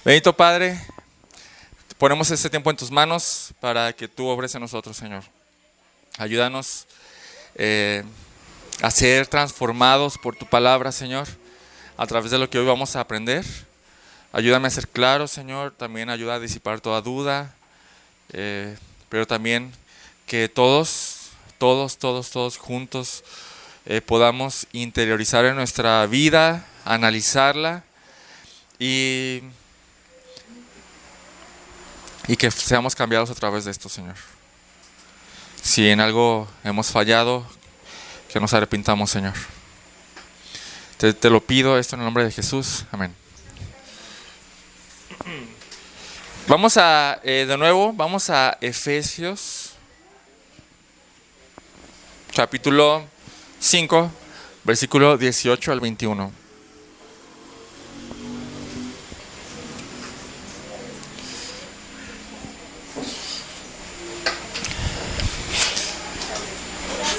Bendito Padre, ponemos este tiempo en tus manos para que tú obres en nosotros, Señor. Ayúdanos a ser transformados por tu palabra, Señor, a través de lo que hoy vamos a aprender. Ayúdame a ser claro, Señor. También ayuda a disipar toda duda. Pero también que todos juntos podamos interiorizar en nuestra vida, analizarla y que seamos cambiados a través de esto, Señor. Si en algo hemos fallado, que nos arrepintamos, Señor. Te lo pido esto en el nombre de Jesús. Amén. Vamos a Efesios, capítulo 5, versículo 18 al 21.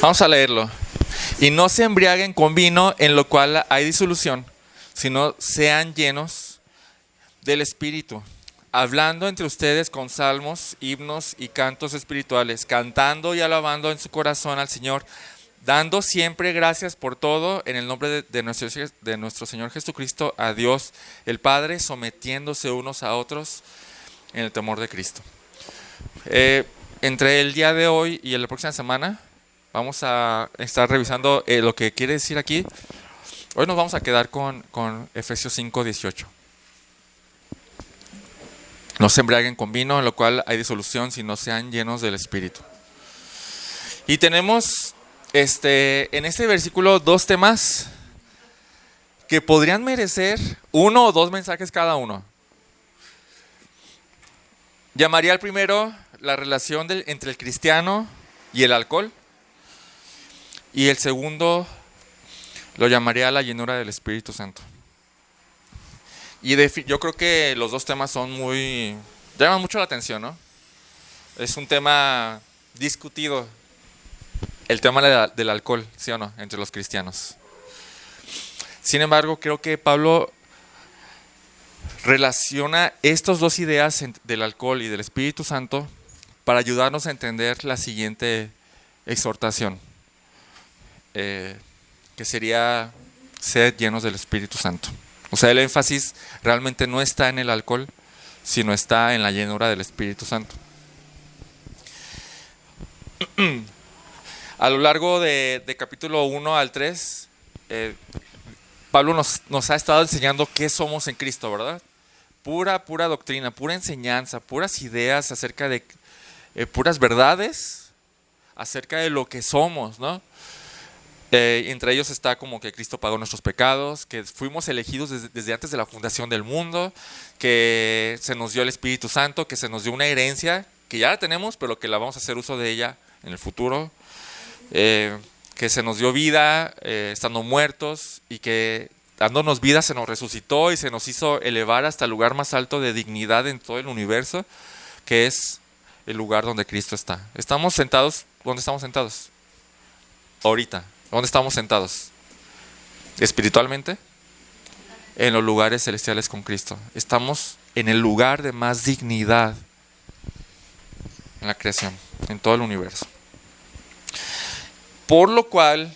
Vamos a leerlo. Y no se embriaguen con vino en lo cual hay disolución, sino sean llenos del Espíritu, hablando entre ustedes con salmos, himnos y cantos espirituales, cantando y alabando en su corazón al Señor, dando siempre gracias por todo en el nombre de nuestro Señor Jesucristo, a Dios el Padre, sometiéndose unos a otros en el temor de Cristo. Entre el día de hoy y la próxima semana vamos a estar revisando lo que quiere decir aquí. Hoy nos vamos a quedar con Efesios 5, 18. No se embriaguen con vino, en lo cual hay disolución, sino sean llenos del Espíritu. Y tenemos en este versículo dos temas que podrían merecer uno o dos mensajes cada uno. Llamaría al primero la relación entre el cristiano y el alcohol. Y el segundo lo llamaría la llenura del Espíritu Santo. Y yo creo que los dos temas llaman mucho la atención, ¿no? Es un tema discutido, el tema del alcohol, ¿sí o no?, entre los cristianos. Sin embargo, creo que Pablo relaciona estas dos ideas del alcohol y del Espíritu Santo para ayudarnos a entender la siguiente exhortación. Que sería ser llenos del Espíritu Santo. O sea, el énfasis realmente no está en el alcohol, sino está en la llenura del Espíritu Santo. A lo largo de capítulo 1 al 3, Pablo nos ha estado enseñando qué somos en Cristo, ¿verdad? Pura doctrina, pura enseñanza, puras ideas acerca de puras verdades acerca de lo que somos, ¿no? Entre ellos está como que Cristo pagó nuestros pecados, que fuimos elegidos desde antes de la fundación del mundo, que se nos dio el Espíritu Santo, que se nos dio una herencia, que ya la tenemos, pero que la vamos a hacer uso de ella en el futuro, que se nos dio vida estando muertos y que dándonos vida se nos resucitó y se nos hizo elevar hasta el lugar más alto de dignidad en todo el universo, que es el lugar donde Cristo está. Estamos sentados, ¿dónde estamos sentados? Ahorita. ¿Dónde estamos sentados? Espiritualmente, en los lugares celestiales con Cristo. Estamos en el lugar de más dignidad en la creación, en todo el universo. Por lo cual,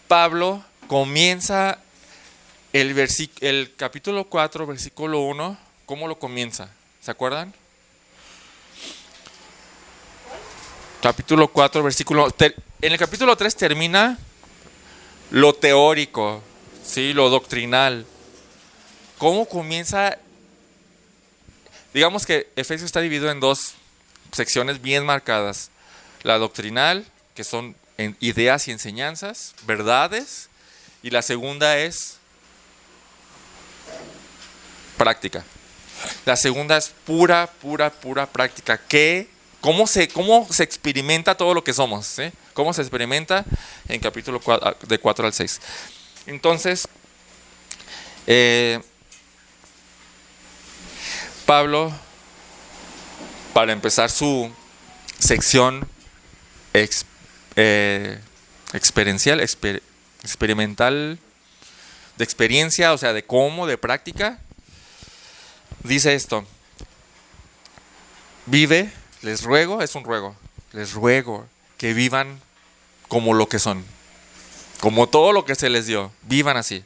Pablo comienza el capítulo 4, versículo 1. ¿Cómo lo comienza? ¿Se acuerdan? Capítulo 4, versículo... En el capítulo 3 termina lo teórico, ¿sí? Lo doctrinal. ¿Cómo comienza? Digamos que Efesios está dividido en dos secciones bien marcadas. La doctrinal, que son ideas y enseñanzas, verdades. Y la segunda es práctica. La segunda es pura práctica. ¿Cómo se experimenta todo lo que somos? ¿Sí? ¿Cómo se experimenta? En capítulo 4, de 4 al 6. Entonces, Pablo, para empezar su sección experimental, de experiencia, o sea, de cómo, de práctica, Dice esto: vive, les ruego, es un ruego, les ruego que vivan como lo que son, como todo lo que se les dio, vivan así.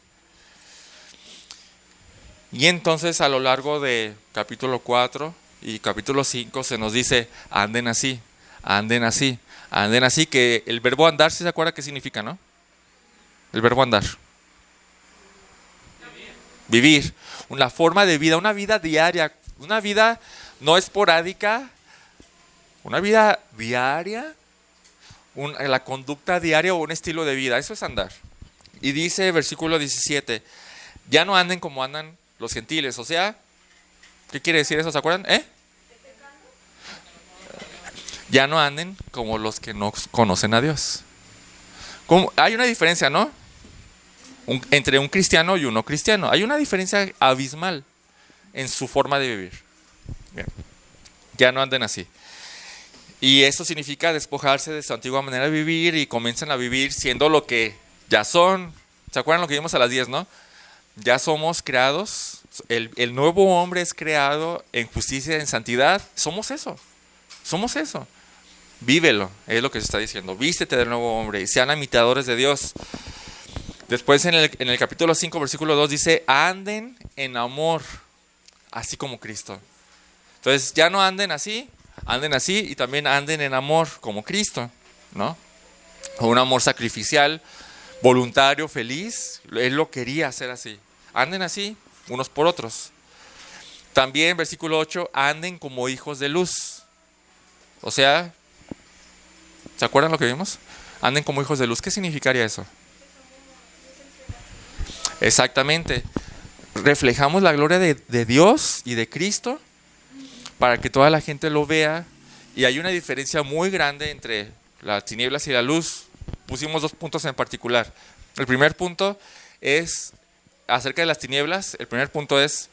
Y entonces a lo largo de capítulo 4 y capítulo 5 se nos dice, anden así, anden así, anden así, que el verbo andar, ¿sí se acuerda qué significa, no? El verbo andar. Vivir, una forma de vida, una vida diaria, una vida no esporádica, una vida diaria, la conducta diaria o un estilo de vida, eso es andar. Y dice versículo 17, ya no anden como andan los gentiles, o sea, ¿qué quiere decir eso? ¿Se acuerdan? Ya no anden como los que no conocen a Dios. Hay una diferencia, ¿no? Entre un cristiano y un no cristiano. Hay una diferencia abismal en su forma de vivir. Bien. Ya no anden así. Y eso significa despojarse de su antigua manera de vivir y comiencen a vivir siendo lo que ya son. ¿Se acuerdan lo que vimos a las 10, no? Ya somos creados, el nuevo hombre es creado en justicia y en santidad. Somos eso. Vívelo, es lo que se está diciendo. Vístete del nuevo hombre y sean imitadores de Dios. Después en el capítulo 5, versículo 2 dice, anden en amor, así como Cristo. Entonces ya no anden así y también anden en amor como Cristo, ¿no? Un amor sacrificial, voluntario, feliz. Él lo quería hacer así. Anden así, unos por otros. También, versículo 8, anden como hijos de luz. O sea, ¿se acuerdan lo que vimos? Anden como hijos de luz. ¿Qué significaría eso? Exactamente. Reflejamos la gloria de Dios y de Cristo para que toda la gente lo vea. Y hay una diferencia muy grande entre las tinieblas y la luz. Pusimos 2 puntos en particular. El primer punto es acerca de las tinieblas. El primer punto es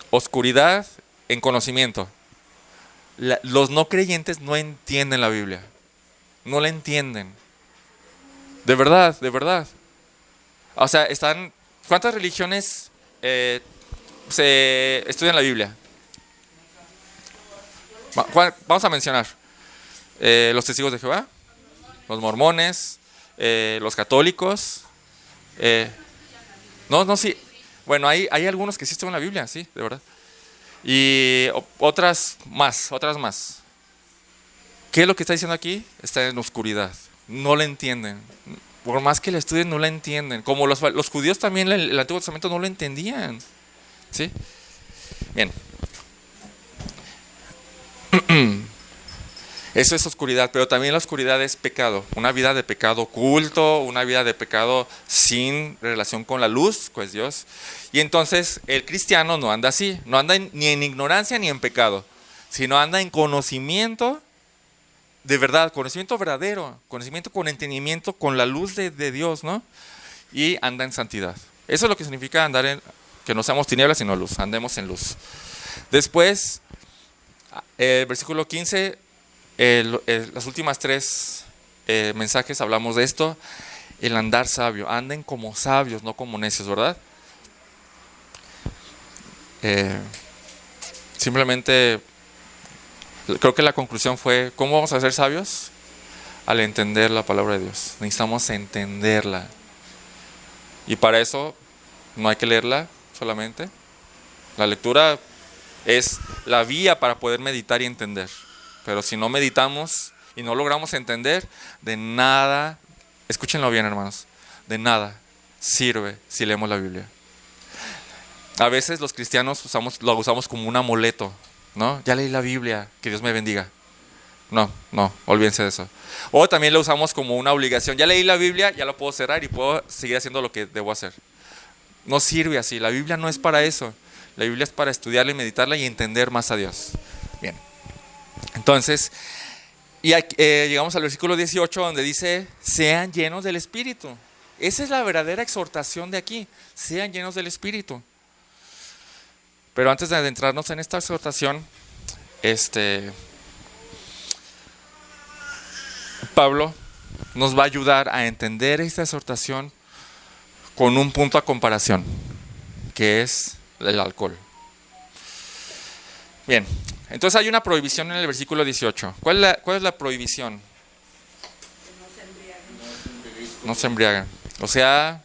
oscuridad en conocimiento. Los no creyentes no entienden la Biblia. No la entienden. De verdad, de verdad. O sea, ¿cuántas religiones se estudian la Biblia? Vamos a mencionar. Los testigos de Jehová, los mormones, los católicos. Sí. Bueno, hay algunos que sí estudian la Biblia, sí, de verdad. Y otras más. ¿Qué es lo que está diciendo aquí? Está en oscuridad. No la entienden. Por más que la estudien, no la entienden. Como los judíos también, el Antiguo Testamento no lo entendían. ¿Sí? Bien. Eso es oscuridad, pero también la oscuridad es pecado. Una vida de pecado oculto, una vida de pecado sin relación con la luz, pues Dios. Y entonces el cristiano no anda así, no anda ni en ignorancia ni en pecado, sino anda en conocimiento de verdad, conocimiento verdadero, conocimiento con entendimiento, con la luz de Dios, ¿no? Y anda en santidad. Eso es lo que significa andar que no seamos tinieblas sino luz, andemos en luz. Después, versículo 15, las últimas 3 mensajes hablamos de esto, el andar sabio. Anden como sabios, no como necios, ¿verdad? Simplemente creo que la conclusión fue, ¿cómo vamos a ser sabios? Al entender la palabra de Dios. Necesitamos entenderla. Y para eso no hay que leerla solamente. La lectura es la vía para poder meditar y entender. Pero si no meditamos y no logramos entender, de nada, escúchenlo bien, hermanos, de nada sirve si leemos la Biblia. A veces los cristianos lo usamos como un amuleto, ¿no? Ya leí la Biblia, que Dios me bendiga. No, olvídense de eso. O también lo usamos como una obligación. Ya leí la Biblia, ya lo puedo cerrar y puedo seguir haciendo lo que debo hacer. No sirve así. La Biblia no es para eso. La Biblia es para estudiarla y meditarla y entender más a Dios. Bien. Entonces, llegamos al versículo 18 donde dice, sean llenos del Espíritu. Esa es la verdadera exhortación de aquí. Sean llenos del Espíritu. Pero antes de adentrarnos en esta exhortación, Pablo nos va a ayudar a entender esta exhortación con un punto a comparación, que es el alcohol. Bien, entonces hay una prohibición en el versículo 18. ¿Cuál es la prohibición? No se embriaguen. O sea,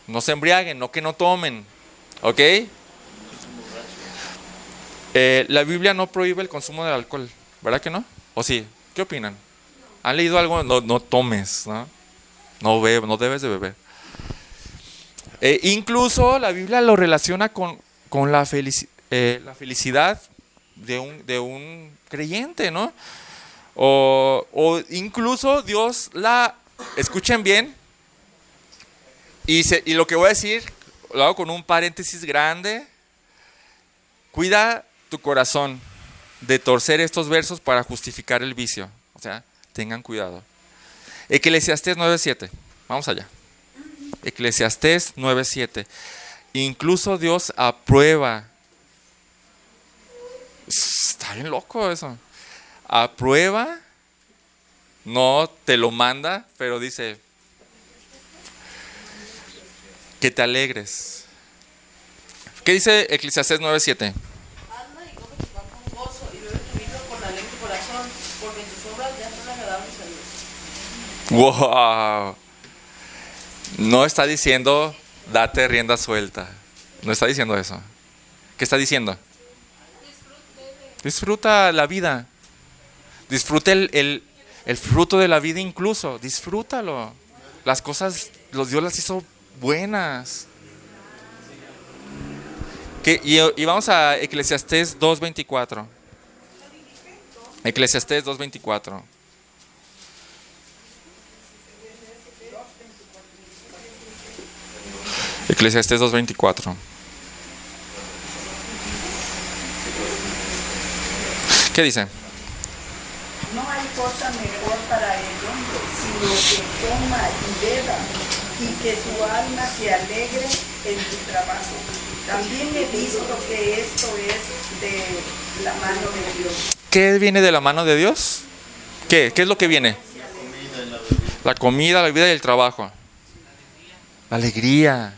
no se embriaguen, no que no tomen. ¿Ok? La Biblia no prohíbe el consumo del alcohol, ¿verdad que no? ¿O sí? ¿Qué opinan? ¿Han leído algo? No, no tomes, ¿no? No debes de beber. Incluso la Biblia lo relaciona con la felicidad de un creyente, ¿no? O incluso Dios escuchen bien, y lo que voy a decir, lo hago con un paréntesis grande. Cuida tu corazón de torcer estos versos para justificar el vicio. O sea, tengan cuidado. Eclesiastés 9:7. Vamos allá. Eclesiastés 9:7. Incluso Dios aprueba. Está bien loco eso. Aprueba. No te lo manda, pero dice que te alegres. ¿Qué dice Eclesiastés 9:7? Alma y come tu pan con gozo y bebe tu vino con alegre corazón, porque tus obras ya son agradables a Dios. ¡Wow! No está diciendo date rienda suelta. No está diciendo eso. ¿Qué está diciendo? Disfruta la vida. Disfruta el fruto de la vida incluso. Disfrútalo. Las cosas, Dios las hizo buenas. Y vamos a Eclesiastés 2:24. Eclesiastés 2:24. Eclesiastés 2:24. ¿Qué dice? No hay cosa mejor para el hombre, sino que coma y beba, y que su alma se alegre en su trabajo. También he visto que esto es de la mano de Dios. ¿Qué viene de la mano de Dios? ¿Qué es lo que viene? La comida, la vida y el trabajo. La alegría.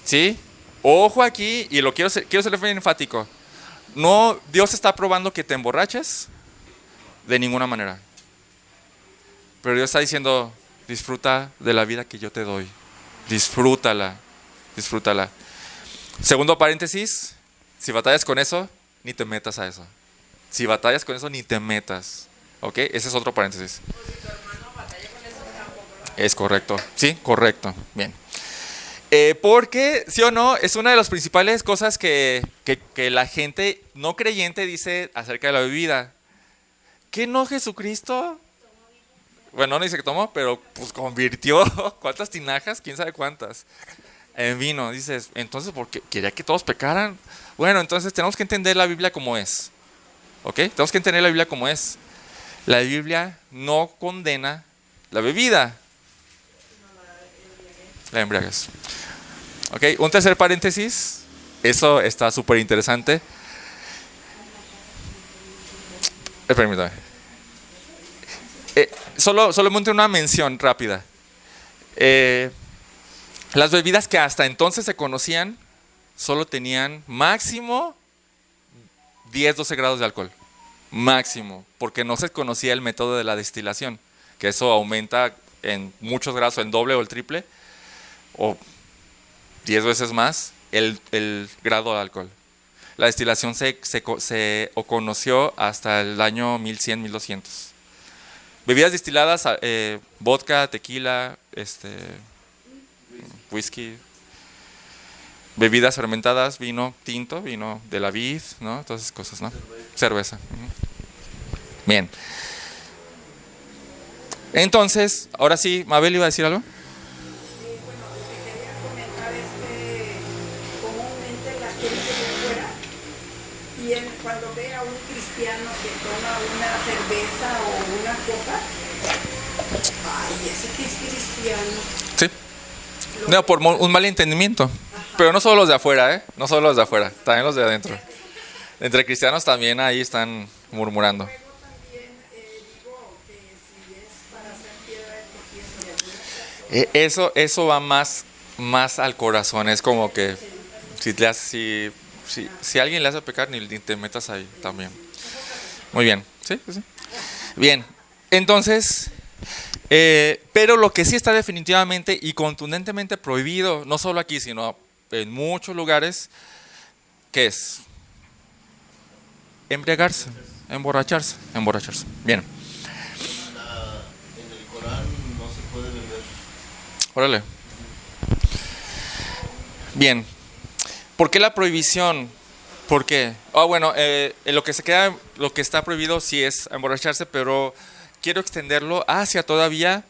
¿Sí? Ojo aquí, y quiero ser bien enfático. No, Dios está probando que te emborraches de ninguna manera. Pero Dios está diciendo, disfruta de la vida que yo te doy. Disfrútala. Disfrútala. Segundo paréntesis, si batallas con eso, ni te metas a eso. Si batallas con eso, ni te metas. ¿Ok? Ese es otro paréntesis. Es correcto. Sí, correcto. Bien. Porque, sí o no, es una de las principales cosas que la gente no creyente dice acerca de la bebida. ¿Qué no Jesucristo? Bueno, no dice que tomó, pero pues convirtió. ¿Cuántas tinajas? ¿Quién sabe cuántas? En vino. Dices, entonces, ¿por qué? ¿Quería que todos pecaran? Bueno, entonces tenemos que entender la Biblia como es. ¿Ok? Tenemos que entender la Biblia como es. La Biblia no condena la bebida. La embriaguez. Ok, un tercer paréntesis. Eso está súper interesante. Permítame. Solamente una mención rápida. Las bebidas que hasta entonces se conocían solo tenían máximo 10-12 grados de alcohol. Máximo, porque no se conocía el método de la destilación, que eso aumenta en muchos grados, en doble o el triple, o 10 veces más el grado de alcohol. La destilación se conoció hasta el año 1100, 1200. Bebidas destiladas, vodka, tequila, whisky. Bebidas fermentadas, vino tinto, vino de la vid, ¿no? Todas esas cosas, ¿no? Cerveza. Bien. Entonces, ahora sí, Mabel iba a decir algo. Bueno, lo que quería comentar es que comúnmente la gente de afuera, y cuando ve a un cristiano que toma una cerveza o una copa, ay, ese que es cristiano. Sí. No, por un mal entendimiento. Pero no solo los de afuera, ¿eh? No solo los de afuera, también los de adentro. Entre cristianos también ahí están murmurando. Luego también digo que si es para hacer piedra de tropiezo de algunas personas. Eso va más al corazón. Es como que si si alguien le hace pecar, ni te metas ahí también. Muy bien, sí, sí. Bien, entonces, pero lo que sí está definitivamente y contundentemente prohibido, no solo aquí, sino en muchos lugares, ¿qué es? Embriagarse, emborracharse. Bien. En el Corán no se puede beber. Órale. Bien. ¿Por qué la prohibición? ¿Por qué? Bueno, lo que está prohibido sí es emborracharse, pero quiero extenderlo hacia todavía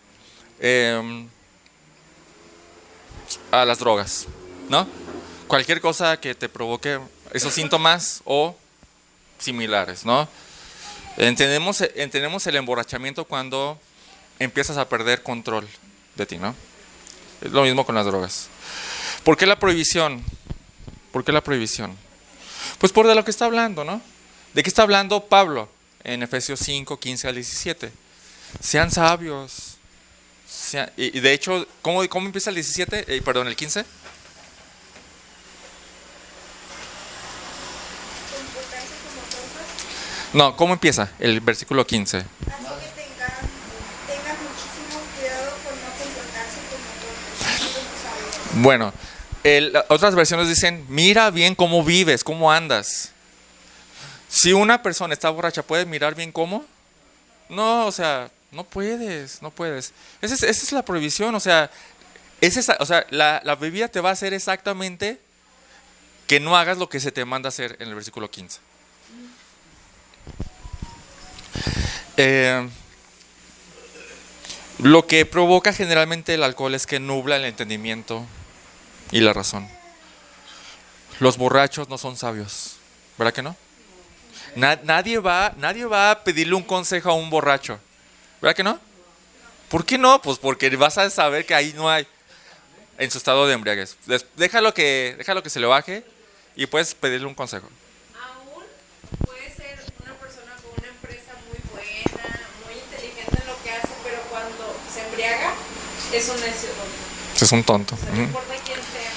a las drogas, ¿no? Cualquier cosa que te provoque esos síntomas o similares, ¿no? Entendemos el emborrachamiento cuando empiezas a perder control de ti, ¿no? Es lo mismo con las drogas. ¿Por qué la prohibición? ¿Por qué la prohibición? Pues por de lo que está hablando, ¿no? ¿De qué está hablando Pablo en Efesios 5, 15 al 17? Sean sabios. Y de hecho, ¿cómo empieza el 17? El 15. No, ¿cómo empieza el versículo 15? Así que tengan muchísimo cuidado con no comportarse como tontos, como sabios. Bueno, otras versiones dicen, mira bien cómo vives, cómo andas. Si una persona está borracha, ¿puede mirar bien cómo? No, o sea, no puedes. Esa es la prohibición, o sea, la bebida te va a hacer exactamente que no hagas lo que se te manda hacer en el versículo 15. Lo que provoca generalmente el alcohol es que nubla el entendimiento y la razón. Los borrachos no son sabios, ¿verdad que no? Nadie va a pedirle un consejo a un borracho, ¿verdad que no? ¿Por qué no? Pues porque vas a saber que ahí no hay, en su estado de embriaguez. Déjalo que se le baje y puedes pedirle un consejo. Aún puede ser una persona con una empresa muy buena, muy inteligente en lo que hace, pero cuando se embriaga es un necio tonto. Es un tonto. O sea, no importa quién sea.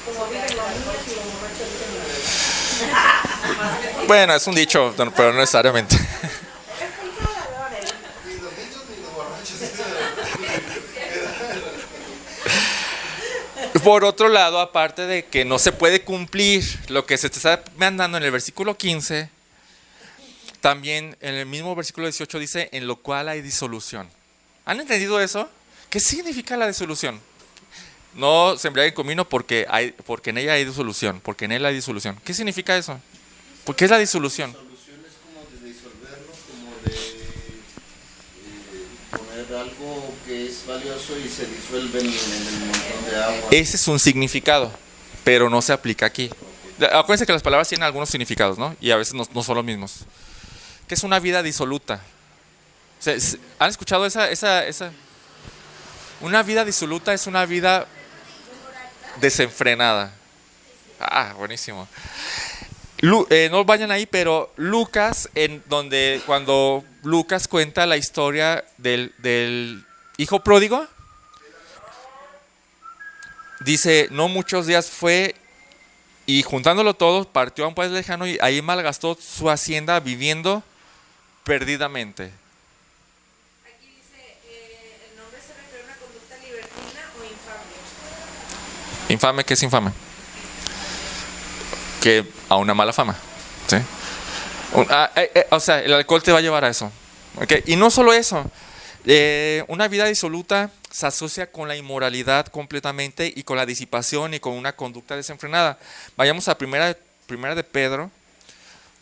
Como viven los niños y los borrachos viven. Bueno, es un dicho, pero no necesariamente. Ni los niños ni los borrachos. Por otro lado, aparte de que no se puede cumplir lo que se te está mandando en el versículo 15, también en el mismo versículo 18 dice, en lo cual hay disolución. ¿Han entendido eso? ¿Qué significa la disolución? No se embriaguen con vino porque en ella hay disolución, porque en él hay disolución. ¿Qué significa eso? ¿Por qué es la disolución? Solución es como de disolverlo, como de poner algo que es valioso y se disuelve en el montón de agua. Ese es un significado, pero no se aplica aquí. Acuérdense que las palabras tienen algunos significados, ¿no? Y a veces no son los mismos. ¿Qué es una vida disoluta? O sea, ¿han escuchado esa? Una vida disoluta es una vida desenfrenada. Ah, buenísimo. No vayan ahí, pero Lucas, cuando Lucas cuenta la historia del hijo pródigo, dice, no muchos días fue y juntándolo todo, partió a un país lejano y ahí malgastó su hacienda viviendo perdidamente. Aquí dice, el nombre se refiere a una conducta libertina o infame. ¿Infame? ¿Qué es infame? Que a una mala fama, ¿sí? O sea, el alcohol te va a llevar a eso, ¿okay? Y no solo eso, una vida disoluta se asocia con la inmoralidad completamente y con la disipación y con una conducta desenfrenada. Vayamos a primera de Pedro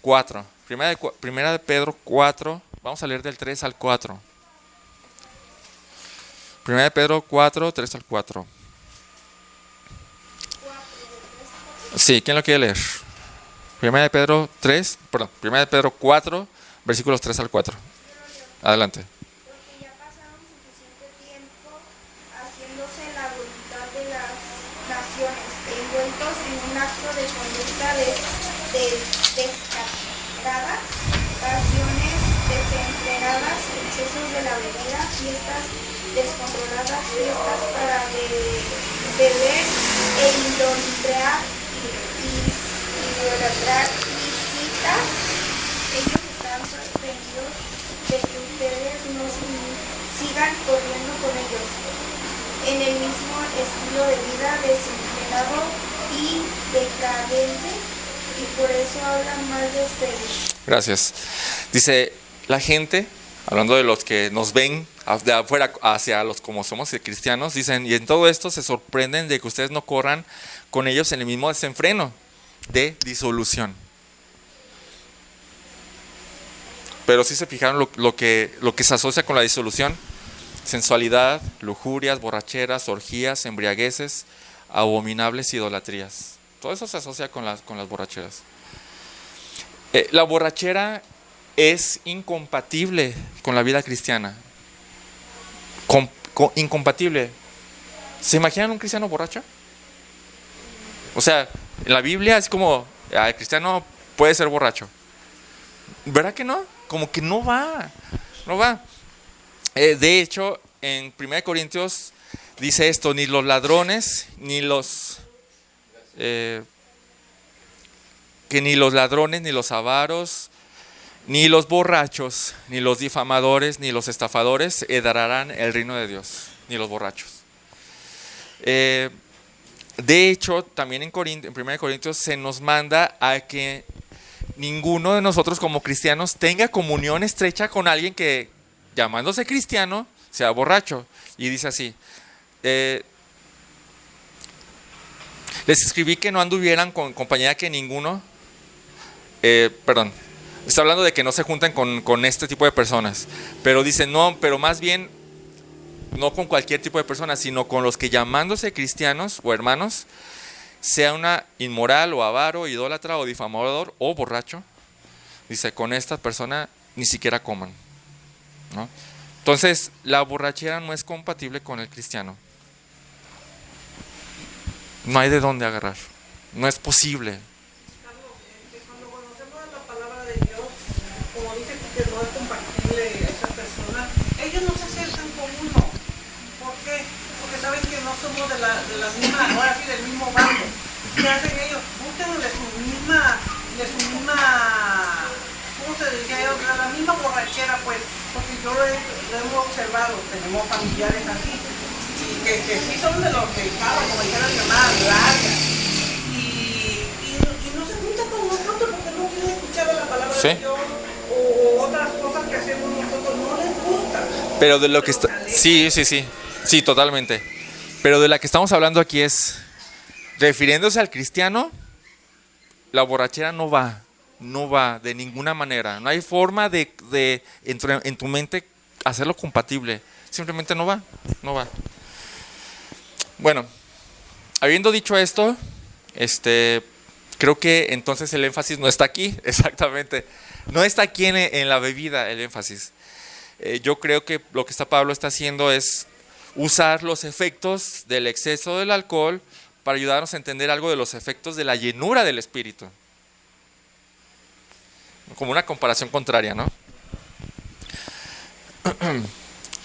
4. Primera de Pedro 4, vamos a leer del 3 al 4. Primera de Pedro 4, 3 al 4. Sí, ¿quién lo quiere leer? Primera de Pedro 4, versículos 3 al 4. Adelante. Porque ya pasaron suficiente tiempo haciéndose la voluntad de las naciones, envueltos en un acto de conducta descarada, pasiones desenfrenadas, excesos de la bebida, fiestas descontroladas, fiestas para beber e idolatrar y dar visitas, ellos están sorprendidos de que ustedes no sigan corriendo con ellos en el mismo estilo de vida desenfrenado y decadente, y por eso hablan mal de ustedes. Gracias. Dice, la gente, hablando de los que nos ven de afuera hacia los como somos cristianos, dicen, y en todo esto se sorprenden de que ustedes no corran con ellos en el mismo desenfreno de disolución. Pero si se fijaron lo que se asocia con la disolución: sensualidad, lujurias, borracheras, orgías, embriagueces, abominables idolatrías. Todo eso se asocia con las borracheras. La borrachera es incompatible con la vida cristiana. Incompatible. ¿Se imaginan un cristiano borracho? O sea, en la Biblia es como, el cristiano puede ser borracho. ¿Verdad que no? Como que no va. De hecho, en 1 Corintios dice esto: ni los ladrones, ni los avaros, ni los borrachos, ni los difamadores, ni los estafadores heredarán el reino de Dios, ni los borrachos. De hecho, también en 1 Corintios se nos manda a que ninguno de nosotros como cristianos tenga comunión estrecha con alguien que, llamándose cristiano, sea borracho. Y dice así: les escribí que no anduvieran con compañía que ninguno, está hablando de que no se juntan con este tipo de personas, pero dice no, pero más bien no con cualquier tipo de personas, sino con los que, llamándose cristianos o hermanos, sea una inmoral o avaro, idólatra o difamador o borracho. Dice, con esta persona ni siquiera coman, ¿no? Entonces, la borrachera no es compatible con el cristiano. No hay de dónde agarrar. No es posible. Carlos, cuando conocemos la palabra de Dios, como dice que no es compatible esa persona, ellos no se acercan con uno. ¿Por qué? Porque saben que no somos de la misma, ahora sí, del mismo bando. ¿Qué hacen ellos? Buscan de su misma, ¿cómo se diría yo? De la misma borrachera, pues, porque yo lo hemos observado, tenemos familiares así, y que sí son de los que estaban, como dijeron, llamadas largas, y no se juntan con nosotros porque no quieren escuchar la palabra ¿Sí? de Dios, o otras cosas que hacemos nosotros, no les gusta. Pero de lo que está... Sí, totalmente. Pero de la que estamos hablando aquí es, refiriéndose al cristiano, la borrachera no va de ninguna manera. No hay forma de en tu mente hacerlo compatible. Simplemente no va. Bueno, habiendo dicho esto, creo que entonces el énfasis no está aquí, exactamente. No está aquí en la bebida el énfasis. Yo creo que lo que Pablo está haciendo es usar los efectos del exceso del alcohol para ayudarnos a entender algo de los efectos de la llenura del Espíritu. Como una comparación contraria, ¿no?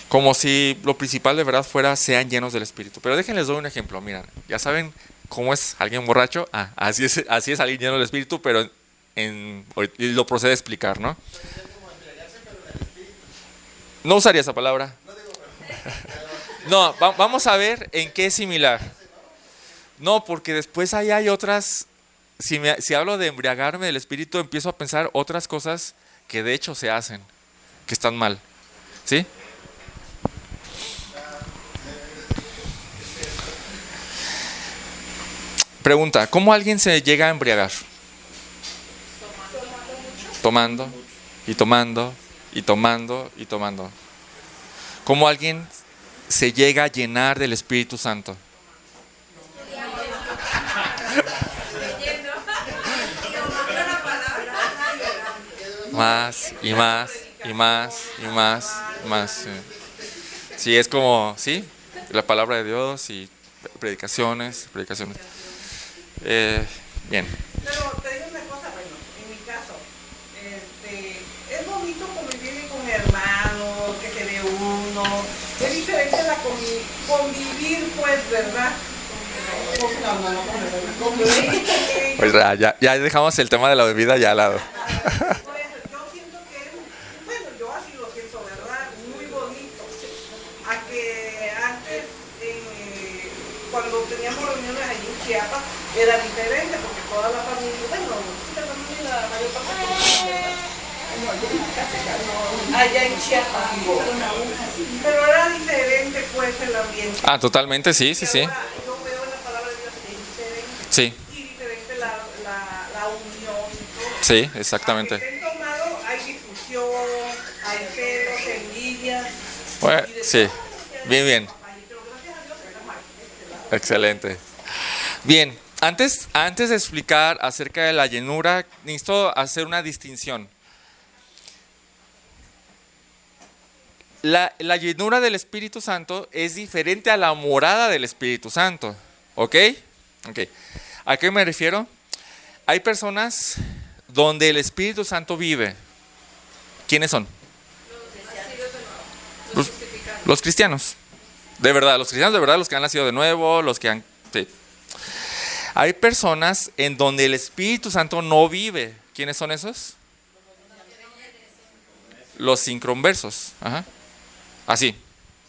Como si lo principal de verdad fuera sean llenos del Espíritu. Pero déjenles doy un ejemplo. Miren, ya saben cómo es alguien borracho. Así es alguien lleno del Espíritu, pero lo procede a explicar, ¿no? No usaría esa palabra. No, vamos a ver en qué es similar. No, porque después ahí hay otras. Si hablo de embriagarme del Espíritu, empiezo a pensar otras cosas que de hecho se hacen, que están mal. ¿Sí? Pregunta, ¿cómo alguien se llega a embriagar? Tomando, y tomando, y tomando, y tomando. ¿Cómo alguien se llega a llenar del Espíritu Santo? Más y más y más y más y más. Sí. Sí, es como, sí, la palabra de Dios y predicaciones. Bien. Pero te digo una cosa, bueno, en mi caso, es bonito convivir con hermanos, que se ve uno, es diferente la convivir, pues, ¿verdad? Pues ya dejamos el tema de la bebida ya al lado. Pues yo siento que es, bueno, yo así lo siento, ¿verdad? Muy bonito. A que antes, cuando teníamos reuniones allí en Chiapas, era diferente porque toda la familia, bueno, la familia, la mayor parte allá en Chiapas, pero era diferente pues el ambiente. Ah, totalmente, sí, sí, sí. Ahora yo veo la palabra de Dios diferente. Sí, Y diferente la unión y todo. sí, exactamente. Aunque estén tomados, hay discusión, hay celos, envidias. Bueno, y de sí, todo. bien, bien. Pero gracias a Dios estamos aquí. Excelente. Bien, antes de explicar acerca de la llenura, necesito hacer una distinción. La llenura del Espíritu Santo es diferente a la morada del Espíritu Santo. ¿Ok? Ok. ¿A qué me refiero? Hay personas donde el Espíritu Santo vive. ¿Quiénes son? Los cristianos. De verdad, los cristianos de verdad, los que han nacido de nuevo, los que han... Sí. Hay personas en donde el Espíritu Santo no vive. ¿Quiénes son esos? Los inconversos. Ajá. Así.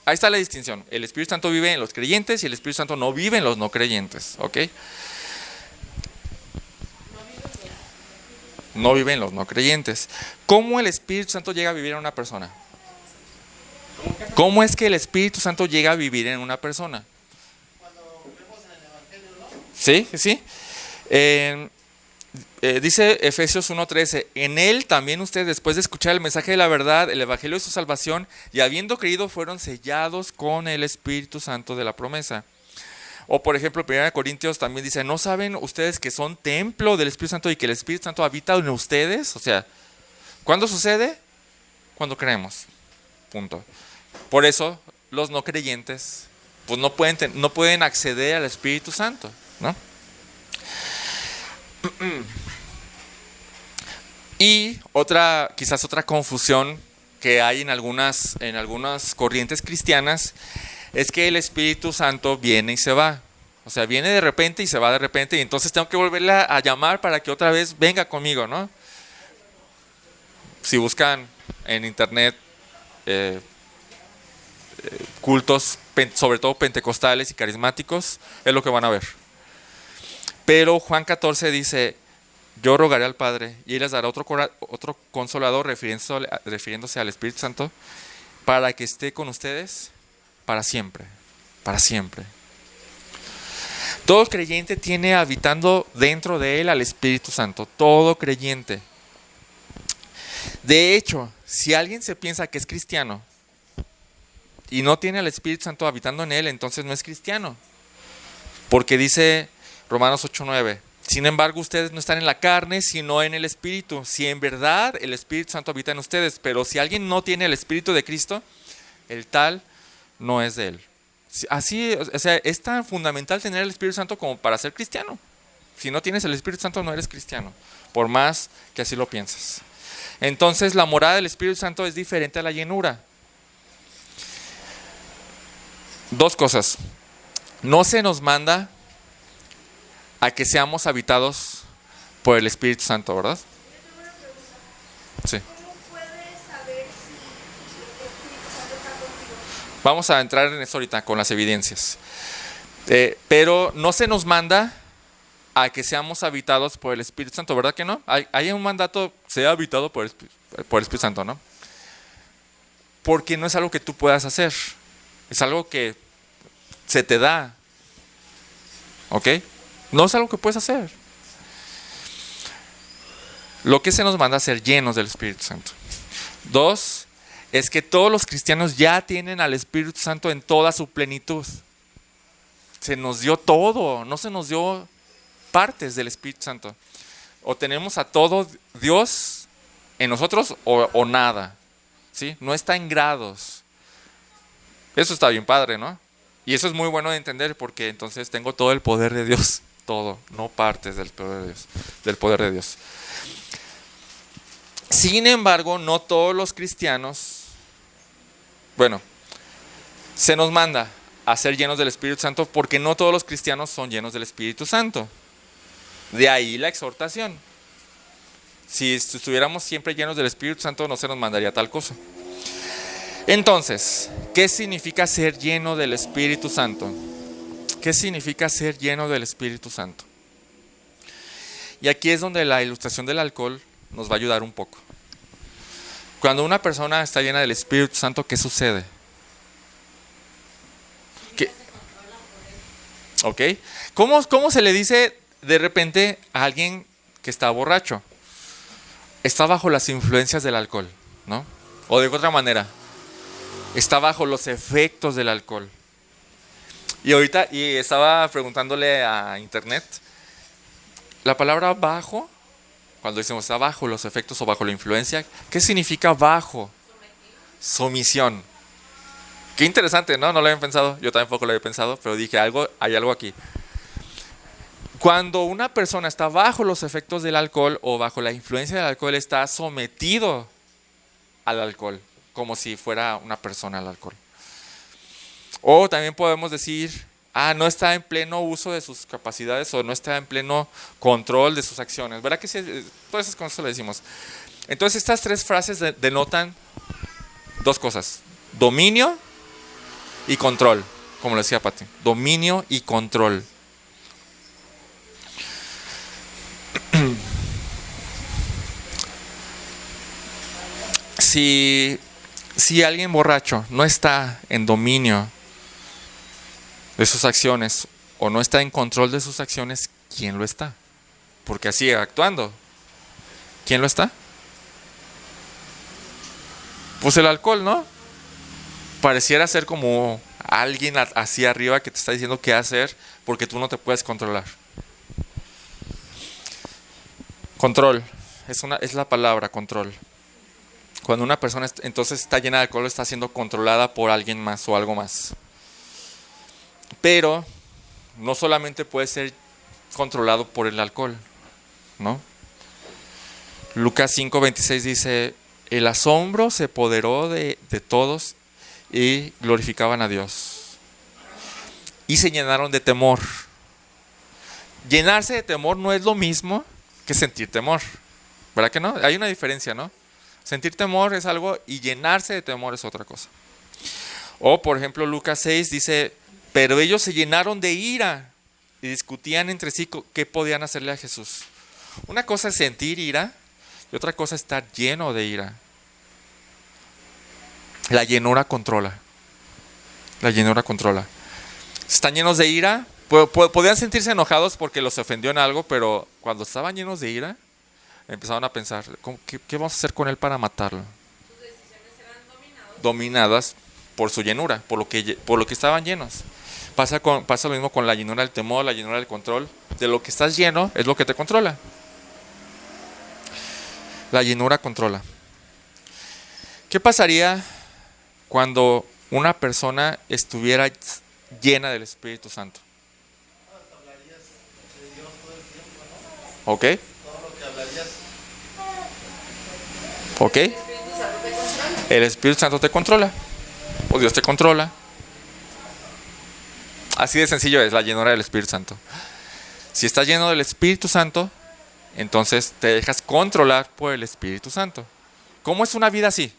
Ahí está la distinción. El Espíritu Santo vive en los creyentes y el Espíritu Santo no vive en los no creyentes. ¿Ok? No vive en los no creyentes. ¿Cómo el Espíritu Santo llega a vivir en una persona? ¿Cómo es que el Espíritu Santo llega a vivir en una persona? Sí, sí. Dice Efesios 1:13, en él también ustedes, después de escuchar el mensaje de la verdad, el evangelio de su salvación, y habiendo creído, fueron sellados con el Espíritu Santo de la promesa. O por ejemplo, 1 Corintios también dice, ¿no saben ustedes que son templo del Espíritu Santo y que el Espíritu Santo habita en ustedes? O sea, ¿cuándo sucede? Cuando creemos. Punto. Por eso, los no creyentes pues no pueden acceder al Espíritu Santo, ¿no? Y quizás otra confusión que hay en algunas corrientes cristianas es que el Espíritu Santo viene y se va. O sea, viene de repente y se va de repente y entonces tengo que volverla a llamar para que otra vez venga conmigo, ¿no? Si buscan en internet cultos, sobre todo pentecostales y carismáticos, es lo que van a ver. Pero Juan 14 dice, yo rogaré al Padre y Él les dará otro consolador, refiriéndose al Espíritu Santo, para que esté con ustedes para siempre, para siempre. Todo creyente tiene habitando dentro de él al Espíritu Santo, todo creyente. De hecho, si alguien se piensa que es cristiano y no tiene al Espíritu Santo habitando en él, entonces no es cristiano. Porque dice Romanos 8:9, sin embargo ustedes no están en la carne, sino en el Espíritu. Si en verdad el Espíritu Santo habita en ustedes, pero si alguien no tiene el Espíritu de Cristo, el tal no es de él. Así, o sea, es tan fundamental tener el Espíritu Santo como para ser cristiano. Si no tienes el Espíritu Santo, no eres cristiano, por más que así lo pienses. Entonces, la morada del Espíritu Santo es diferente a la llenura. Dos cosas. No se nos manda a que seamos habitados por el Espíritu Santo, ¿verdad? Sí. ¿Cómo puedes saber si el Espíritu Santo está contigo? Vamos a entrar en eso ahorita con las evidencias. Pero no se nos manda a que seamos habitados por el Espíritu Santo, ¿verdad que no? Hay un mandato, sea habitado por el Espíritu Santo, ¿no? Porque no es algo que tú puedas hacer, es algo que se te da, ¿ok? No es algo que puedes hacer. Lo que se nos manda a ser llenos del Espíritu Santo. Dos, es que todos los cristianos ya tienen al Espíritu Santo en toda su plenitud. Se nos dio todo, no se nos dio partes del Espíritu Santo. O tenemos a todo Dios en nosotros o nada, ¿sí? No está en grados. Eso está bien padre, ¿no? Y eso es muy bueno de entender porque entonces tengo todo el poder de Dios, todo, no partes del poder de Dios, del poder de Dios. Sin embargo, no todos los cristianos, bueno, se nos manda a ser llenos del Espíritu Santo porque no todos los cristianos son llenos del Espíritu Santo. De ahí la exhortación. Si estuviéramos siempre llenos del Espíritu Santo, no se nos mandaría tal cosa. Entonces, ¿qué significa ser lleno del Espíritu Santo? ¿Qué significa ser lleno del Espíritu Santo? Y aquí es donde la ilustración del alcohol nos va a ayudar un poco. Cuando una persona está llena del Espíritu Santo, ¿qué sucede? ¿Qué? ¿Ok? ¿Cómo se le dice de repente a alguien que está borracho? Está bajo las influencias del alcohol, ¿no? O de otra manera, está bajo los efectos del alcohol. Y ahorita, estaba preguntándole a internet, la palabra bajo, cuando decimos está bajo los efectos o bajo la influencia, ¿qué significa bajo? Sumisión. Qué interesante, ¿no? No lo habían pensado, yo tampoco lo había pensado, pero dije, hay algo aquí. Cuando una persona está bajo los efectos del alcohol o bajo la influencia del alcohol, está sometido al alcohol, como si fuera una persona al alcohol. O también podemos decir, no está en pleno uso de sus capacidades o no está en pleno control de sus acciones. ¿Verdad que sí? Todas esas cosas le decimos. Entonces estas tres frases denotan dos cosas: dominio y control, como lo decía Pati. Dominio y control. Si alguien borracho no está en dominio de sus acciones o no está en control de sus acciones, ¿quién lo está? Porque así actuando, ¿quién lo está? Pues el alcohol, ¿no? Pareciera ser como alguien hacia arriba que te está diciendo qué hacer porque tú no te puedes controlar. Control, es la palabra control. Cuando una persona entonces está llena de alcohol, está siendo controlada por alguien más o algo más. Pero no solamente puede ser controlado por el alcohol, ¿no? Lucas 5:26 dice, el asombro se apoderó de todos y glorificaban a Dios. Y se llenaron de temor. Llenarse de temor no es lo mismo que sentir temor. ¿Verdad que no? Hay una diferencia, ¿no? Sentir temor es algo y llenarse de temor es otra cosa. O por ejemplo Lucas 6 dice, pero ellos se llenaron de ira y discutían entre sí qué podían hacerle a Jesús. Una cosa es sentir ira y otra cosa es estar lleno de ira. La llenura controla. La llenura controla. Están llenos de ira. Podían sentirse enojados porque los ofendió en algo, pero cuando estaban llenos de ira, empezaron a pensar, ¿qué vamos a hacer con él para matarlo? Sus decisiones eran dominadas por su llenura, por lo que estaban llenos. Pasa lo mismo con la llenura del temor, la llenura del control. De lo que estás lleno es lo que te controla. La llenura controla. ¿Qué pasaría cuando una persona estuviera llena del Espíritu Santo? ¿Ok? ¿Ok? El Espíritu Santo te controla. O Dios te controla. Así de sencillo es la llenura del Espíritu Santo. Si estás lleno del Espíritu Santo, entonces te dejas controlar por el Espíritu Santo. ¿Cómo es una vida así?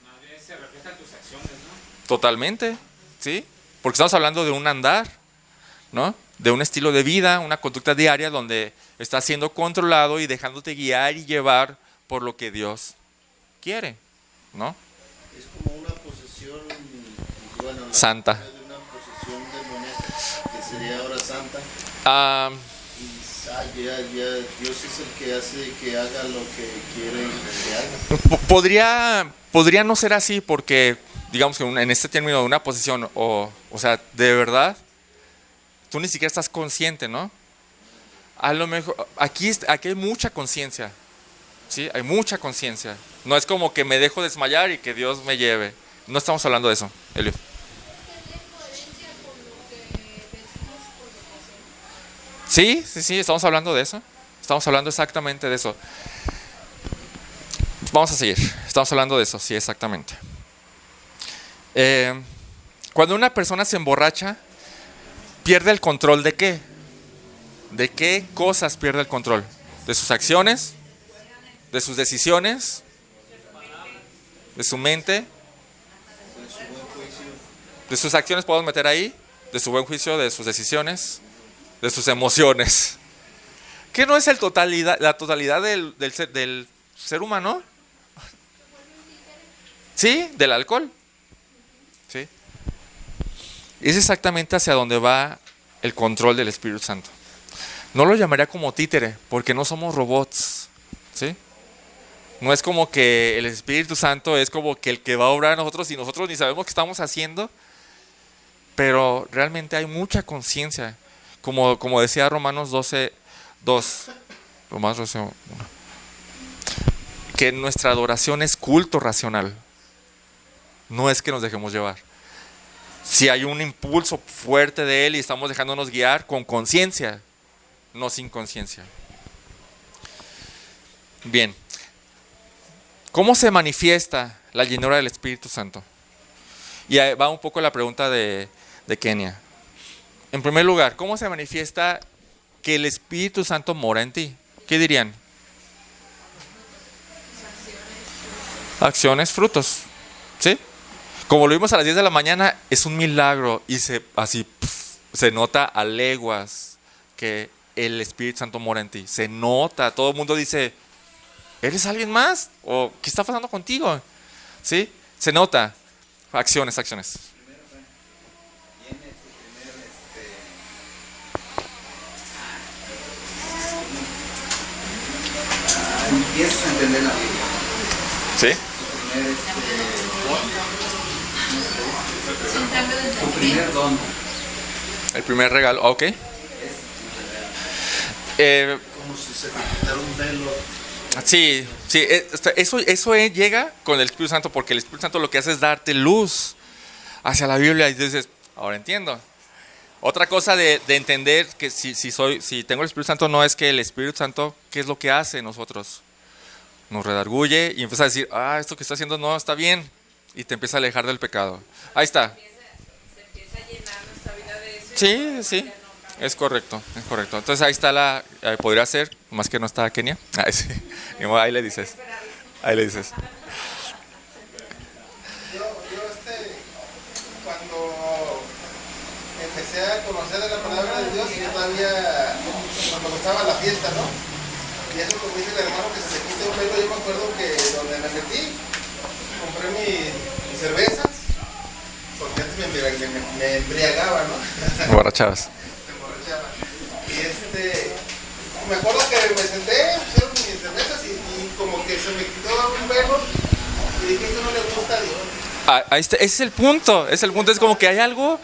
Más bien se reflejan tus acciones, ¿no? Totalmente, ¿sí? Porque estamos hablando de un andar, ¿no? De un estilo de vida, una conducta diaria donde estás siendo controlado y dejándote guiar y llevar por lo que Dios quiere, ¿no? Es como una posesión, bueno, santa. De una posesión demoníaca, que sería ahora santa. Dios es el que hace que haga lo que quiere que haga. Podría no ser así porque, digamos que en este término de una posesión, o sea, de verdad, tú ni siquiera estás consciente, ¿no? A lo mejor, aquí hay mucha conciencia, ¿sí? Hay mucha conciencia. No es como que me dejo desmayar y que Dios me lleve. No estamos hablando de eso, Elio. Sí, estamos hablando de eso. Estamos hablando exactamente de eso. Vamos a seguir. Estamos hablando de eso, sí, exactamente. Cuando una persona se emborracha, pierde el control ¿de qué? ¿De qué cosas pierde el control? ¿De sus acciones? ¿De sus decisiones? ¿De su mente? ¿De sus acciones podemos meter ahí? ¿De su buen juicio? ¿De sus decisiones? ¿De sus emociones? ¿Qué no es la totalidad del ser humano? ¿Sí? ¿Del alcohol? ¿Sí? Es exactamente hacia donde va el control del Espíritu Santo. No lo llamaría como títere, porque no somos robots, ¿sí? No es como que el Espíritu Santo es como que el que va a obrar a nosotros y nosotros ni sabemos qué estamos haciendo, pero realmente hay mucha conciencia, como decía Romanos 12:2, Romanos 12:1, que nuestra adoración es culto racional, no es que nos dejemos llevar. Si hay un impulso fuerte de Él y estamos dejándonos guiar con conciencia, no sin conciencia. Bien. ¿Cómo se manifiesta la llenura del Espíritu Santo? Y ahí va un poco la pregunta de Kenia. En primer lugar, ¿cómo se manifiesta que el Espíritu Santo mora en ti? ¿Qué dirían? Acciones, frutos. ¿Sí? Como lo vimos a las 10 de la mañana, es un milagro y se nota a leguas que el Espíritu Santo mora en ti. Se nota, todo el mundo dice, ¿eres alguien más? ¿O qué está pasando contigo? ¿Sí? Se nota. Acciones. Empiezas a entender la Biblia. ¿Sí? Tu primer don. El primer regalo, ok. Como si se quitara un velo. Sí, eso llega con el Espíritu Santo, porque el Espíritu Santo lo que hace es darte luz hacia la Biblia y dices, ahora entiendo. Otra cosa de entender que si tengo el Espíritu Santo, no es que el Espíritu Santo, ¿qué es lo que hace en nosotros? Nos redarguye y empieza a decir, esto que está haciendo no está bien, y te empieza a alejar del pecado. Ahí está. Se empieza a llenar nuestra vida de eso. Sí, es correcto. Entonces ahí está podría ser, más que no está Kenia. Sí. Ahí le dices. Cuando empecé a conocer de la palabra de Dios, yo todavía, cuando gustaba la fiesta, ¿no? Y eso como dice el hermano que se quite un velo, yo me acuerdo que donde me metí, compré mis cervezas, porque antes me embriagaba, ¿no? Emborrachabas. Y me acuerdo que me senté, pusieron mis cervezas y como que se me quitó un velo y dije, esto no le gusta a Dios. Ese es el punto, es como que hay algo,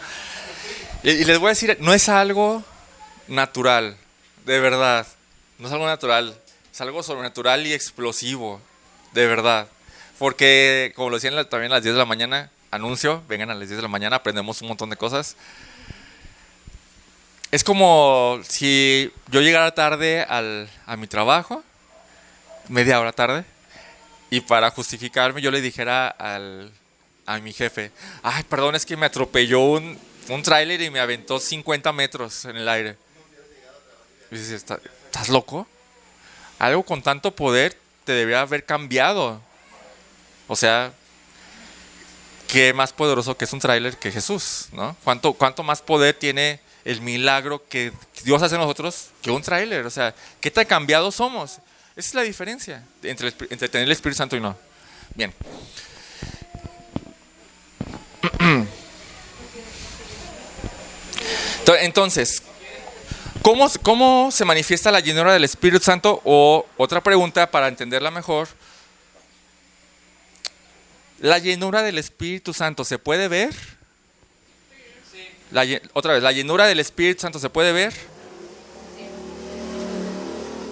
y les voy a decir, no es algo natural, de verdad, no es algo natural, es algo sobrenatural y explosivo, de verdad, porque como lo decían también a las 10 de la mañana, anuncio, vengan a las 10 de la mañana, aprendemos un montón de cosas. Es como si yo llegara tarde a mi trabajo, media hora tarde, y para justificarme yo le dijera a mi jefe, perdón, es que me atropelló un tráiler y me aventó 50 metros en el aire. Y dices, ¿estás loco? Algo con tanto poder te debería haber cambiado. O sea, ¿qué más poderoso que es un tráiler que Jesús, ¿no? ¿Cuánto más poder tiene el milagro que Dios hace en nosotros que un tráiler? O sea, ¿qué tan cambiados somos? Esa es la diferencia entre tener el Espíritu Santo y no. Bien. Entonces, ¿cómo se manifiesta la llenura del Espíritu Santo? O otra pregunta para entenderla mejor. ¿La llenura del Espíritu Santo se puede ver? Otra vez, ¿la llenura del Espíritu Santo se puede ver?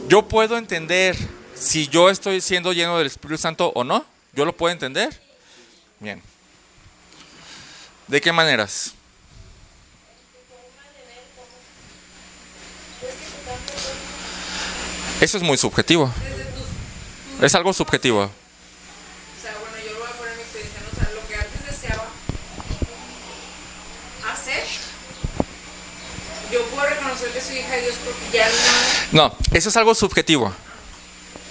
¿Yo puedo entender si yo estoy siendo lleno del Espíritu Santo o no? ¿Yo lo puedo entender? Bien. ¿De qué maneras? Eso es muy subjetivo. Es algo subjetivo. O sea, bueno, yo lo voy a poner en mi experiencia, ¿no? O sea, lo que antes deseaba, soy hija de Dios porque ya No, eso es algo subjetivo.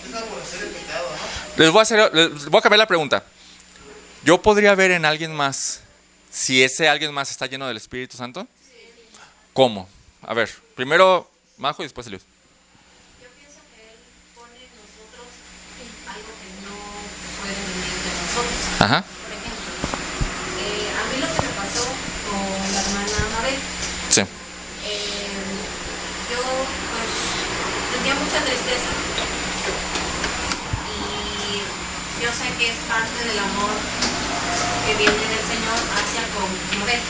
Es aborrecer el pecado, ¿no? Les voy a cambiar la pregunta. ¿Yo podría ver en alguien más si ese alguien más está lleno del Espíritu Santo? ¿Cómo? A ver, primero Majo y después Eliud. Yo pienso que Él pone en nosotros algo que no puede venir de nosotros. Ajá. Por ejemplo, a mí lo que me pasó con la hermana Mabel, Sí. yo pues sentía mucha tristeza y yo sé que es parte del amor que viene del Señor hacia con Mabel.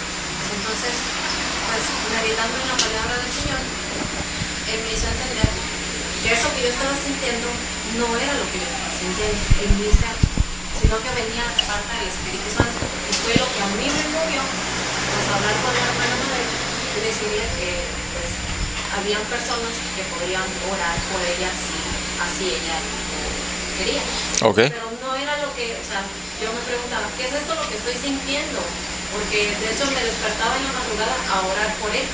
Entonces, pues meditando en la palabra del Señor, Él me hizo entender que eso que yo estaba sintiendo no era lo que yo estaba sintiendo en mi ser, sino que venía de parte del Espíritu Santo. Y fue lo que a mí me movió, pues hablar con la hermana Mabel y decirle que pues habían personas que podrían orar por ella si así ella quería. Ok. Pero no era lo que, o sea, yo me preguntaba, ¿qué es esto lo que estoy sintiendo? Porque de hecho me despertaba en la madrugada a orar por él.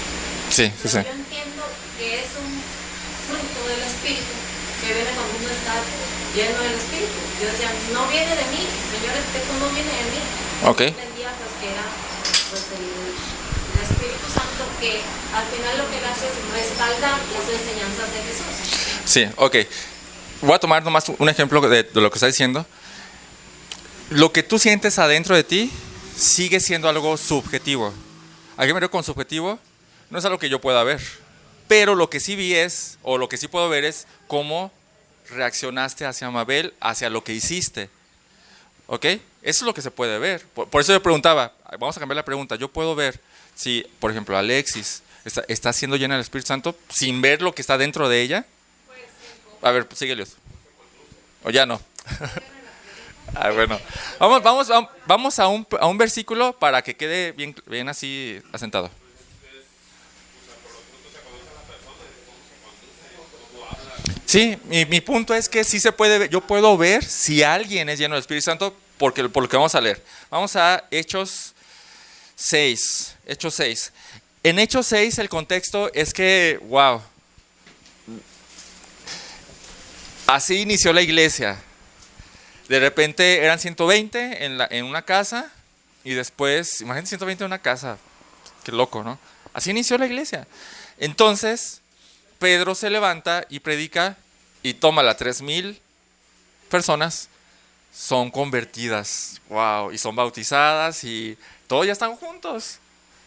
Sí, sí, sí. Pero yo entiendo que es un fruto del Espíritu que viene cuando uno está lleno del Espíritu. Yo decía, no viene de mí, Señor, esto no viene de mí. Ok. Yo entendía pues que era pues, el Espíritu Santo que al final lo que le hace es respaldar las enseñanzas de Jesús. Sí, ok. Voy a tomar nomás un ejemplo de lo que está diciendo. Lo que tú sientes adentro de ti sigue siendo algo subjetivo. ¿A qué me refiero con subjetivo? No es algo que yo pueda ver. Pero lo que sí vi es, o lo que sí puedo ver es cómo reaccionaste hacia Mabel, hacia lo que hiciste. ¿Ok? Eso es lo que se puede ver. Por eso yo preguntaba, vamos a cambiar la pregunta. Yo puedo ver si, por ejemplo, Alexis está siendo llena del Espíritu Santo sin ver lo que está dentro de ella. A ver, síguele. O ya no. Ah, bueno. Vamos a un versículo para que quede bien así asentado. Sí, mi punto es que sí se puede ver, yo puedo ver si alguien es lleno del Espíritu Santo por lo que vamos a leer. Vamos a Hechos 6. Hechos 6. En Hechos 6 el contexto es que, wow, así inició la iglesia. De repente eran 120 en una casa y después, imagínate 120 en una casa, qué loco, ¿no? Así inició la iglesia. Entonces, Pedro se levanta y predica y tómala, 3,000 personas son convertidas, wow, y son bautizadas y todos ya están juntos,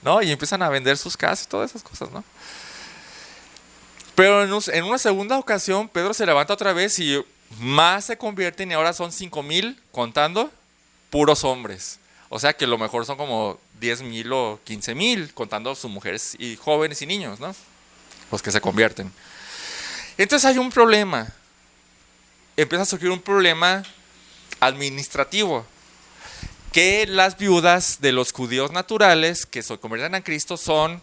¿no? Y empiezan a vender sus casas y todas esas cosas, ¿no? Pero en una segunda ocasión, Pedro se levanta otra vez y más se convierten y ahora son 5,000 contando puros hombres. O sea que lo mejor son como 10,000 o 15,000 contando sus mujeres y jóvenes y niños, ¿no? Los que se convierten. Entonces hay un problema. Empieza a surgir un problema administrativo. Que las viudas de los judíos naturales que se convierten a Cristo son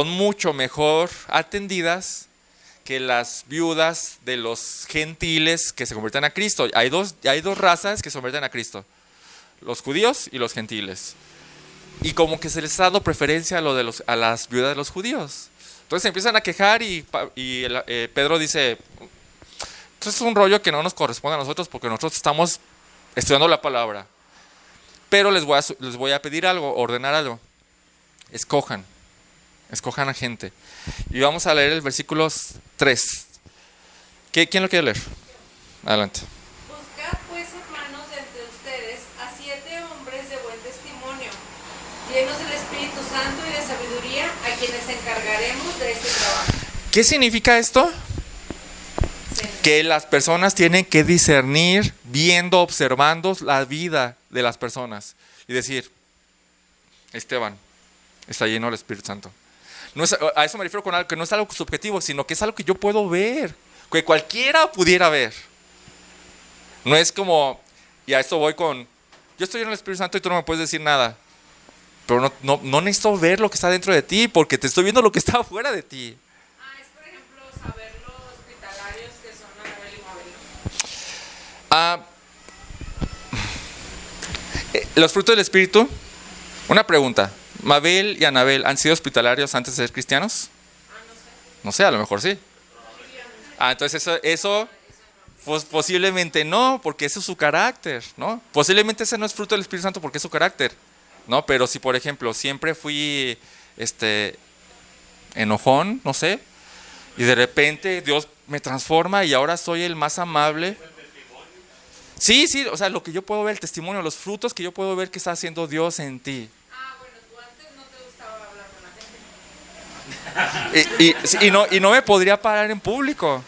mucho mejor atendidas que las viudas de los gentiles que se convierten a Cristo. Hay dos razas que se convierten a Cristo. Los judíos y los gentiles. Y como que se les está dando preferencia a las viudas de los judíos. Entonces se empiezan a quejar y Pedro dice, esto es un rollo que no nos corresponde a nosotros porque nosotros estamos estudiando la palabra. Pero les voy a pedir algo, ordenar algo. Escojan a gente. Y vamos a leer el versículo 3. ¿Quién lo quiere leer? Adelante. Buscad pues, hermanos, de entre ustedes a 7 hombres de buen testimonio, llenos del Espíritu Santo y de sabiduría, a quienes encargaremos de este trabajo. ¿Qué significa esto? Sí. Que las personas tienen que discernir, viendo, observando la vida de las personas y decir, Esteban está lleno del Espíritu Santo. No es, a eso me refiero con algo que no es algo subjetivo, sino que es algo que yo puedo ver, que cualquiera pudiera ver. No es como, y a esto voy con, yo estoy lleno del Espíritu Santo y tú no me puedes decir nada. Pero no necesito ver lo que está dentro de ti, porque te estoy viendo lo que está afuera de ti. Es por ejemplo saber los hospitalarios que son Anabel y Mabel. Los frutos del Espíritu. Una pregunta. ¿Mabel y Anabel han sido hospitalarios antes de ser cristianos? A No sé, a lo mejor sí. Entonces eso pues posiblemente no, porque ese es su carácter, ¿no? Posiblemente ese no es fruto del Espíritu Santo porque es su carácter, ¿no? Pero si, por ejemplo, siempre fui enojón, no sé, y de repente Dios me transforma y ahora soy el más amable. Sí, o sea, lo que yo puedo ver, el testimonio, los frutos que yo puedo ver que está haciendo Dios en ti. Bueno, tú antes no te gustaba hablar con la gente. Y no me podría parar en público.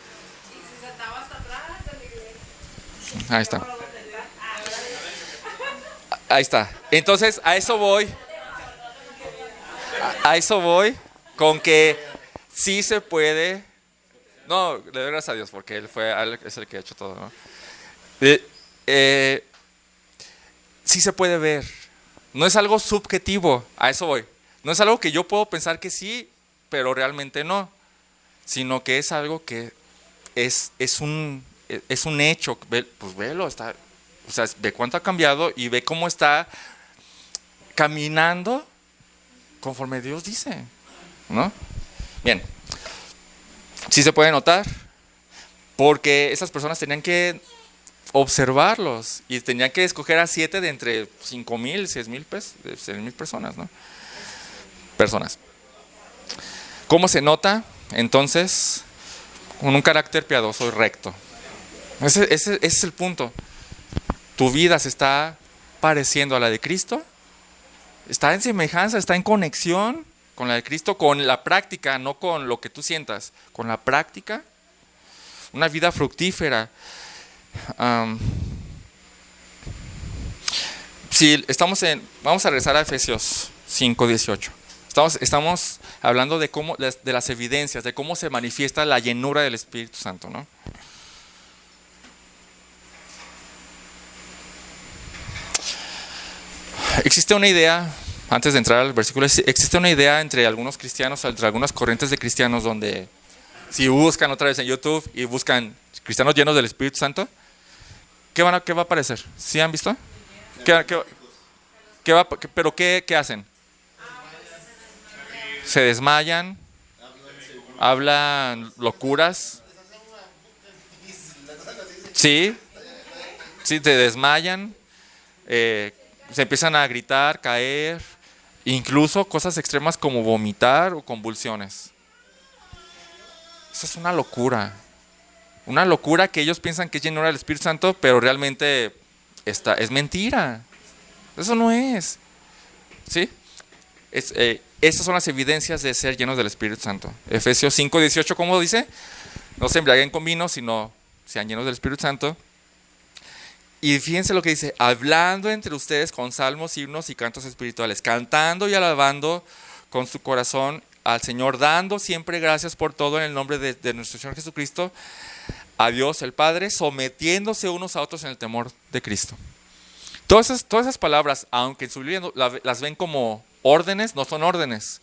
Y se sentaba hasta atrás de la iglesia. Ahí está. Ahí está. Entonces, a eso voy. A eso voy con que sí se puede. No, le doy gracias a Dios porque Él es el que ha hecho todo, ¿no? Sí se puede ver. No es algo subjetivo, a eso voy. No es algo que yo puedo pensar que sí, pero realmente no. Sino que es algo que es un hecho. Pues velo, está, o sea, ve cuánto ha cambiado y ve cómo está caminando conforme Dios dice, ¿no? Bien. Sí se puede notar, porque esas personas tenían que observarlos y tenían que escoger a 7 de entre 5,000, 6,000 personas, ¿no? Personas. ¿Cómo se nota? Entonces, con un carácter piadoso y recto. Ese es el punto. Tu vida se está pareciendo a la de Cristo. Está en semejanza, está en conexión con la de Cristo, con la práctica, no con lo que tú sientas, con la práctica. Una vida fructífera. Vamos a regresar a Efesios 5:18. Estamos hablando de las evidencias, de cómo se manifiesta la llenura del Espíritu Santo, ¿no? Existe una idea, antes de entrar al versículo, existe una idea entre algunos cristianos, entre algunas corrientes de cristianos, donde si buscan otra vez en YouTube y buscan cristianos llenos del Espíritu Santo, ¿qué va a aparecer? ¿Sí han visto? ¿Pero qué hacen? Se desmayan, hablan locuras. Sí, te desmayan, se empiezan a gritar, caer, incluso cosas extremas como vomitar o convulsiones. Eso es una locura. Una locura que ellos piensan que es llenura del Espíritu Santo, pero realmente es mentira. Eso no es. ¿Sí? Estas son las evidencias de ser llenos del Espíritu Santo. Efesios 5:18, ¿cómo dice? No se embriaguen con vino, sino sean llenos del Espíritu Santo. Y fíjense lo que dice: hablando entre ustedes con salmos, himnos y cantos espirituales, cantando y alabando con su corazón al Señor, dando siempre gracias por todo en el nombre de nuestro Señor Jesucristo, a Dios el Padre, sometiéndose unos a otros en el temor de Cristo. Todas esas palabras, aunque en su Biblia las ven como órdenes, no son órdenes.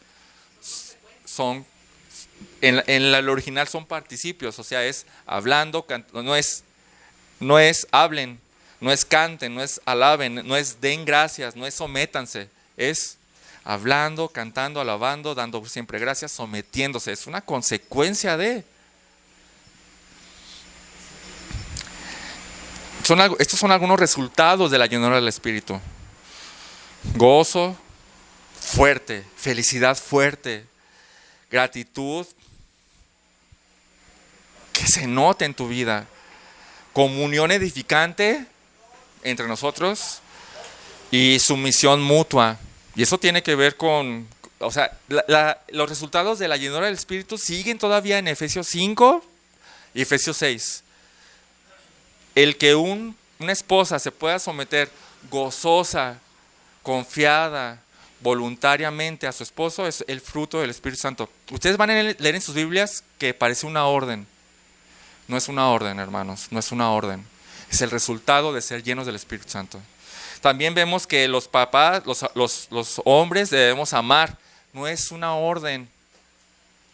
En el original son participios, o sea, es hablando, no es hablen, no es canten, no es alaben, no es den gracias, no es sométanse, es hablando, cantando, alabando, dando siempre gracias, sometiéndose. Es una consecuencia de. Estos son algunos resultados de la llenura del Espíritu. Gozo fuerte, felicidad fuerte, gratitud que se note en tu vida, comunión edificante entre nosotros y sumisión mutua. Y eso tiene que ver con, o sea, los resultados de la llenura del Espíritu siguen todavía en Efesios 5 y Efesios 6. El que una esposa se pueda someter gozosa, confiada, voluntariamente a su esposo es el fruto del Espíritu Santo. Ustedes van a leer en sus Biblias que parece una orden. No es una orden, hermanos, no es una orden. Es el resultado de ser llenos del Espíritu Santo. También vemos que los papás, los hombres debemos amar. No es una orden,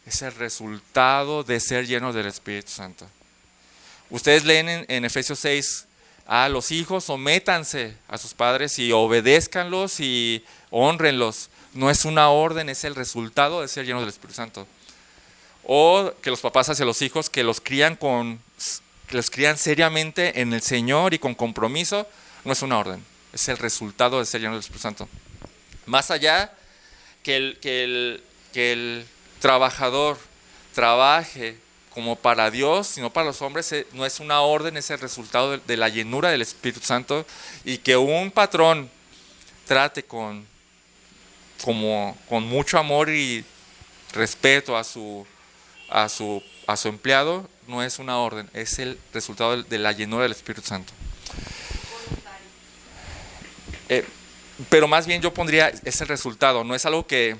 es el resultado de ser llenos del Espíritu Santo. Ustedes leen en Efesios 6, los hijos sométanse a sus padres y obedézcanlos y honrenlos. No es una orden, es el resultado de ser llenos del Espíritu Santo. o que los papás hacia los hijos que los crían seriamente en el Señor y con compromiso, no es una orden, es el resultado de ser lleno del Espíritu Santo. Más allá que el trabajador trabaje como para Dios, sino para los hombres, no es una orden, es el resultado de la llenura del Espíritu Santo, y que un patrón trate con mucho amor y respeto a su empleado, no es una orden, es el resultado de la llenura del Espíritu Santo. Pero más bien yo pondría, es el resultado, no es algo que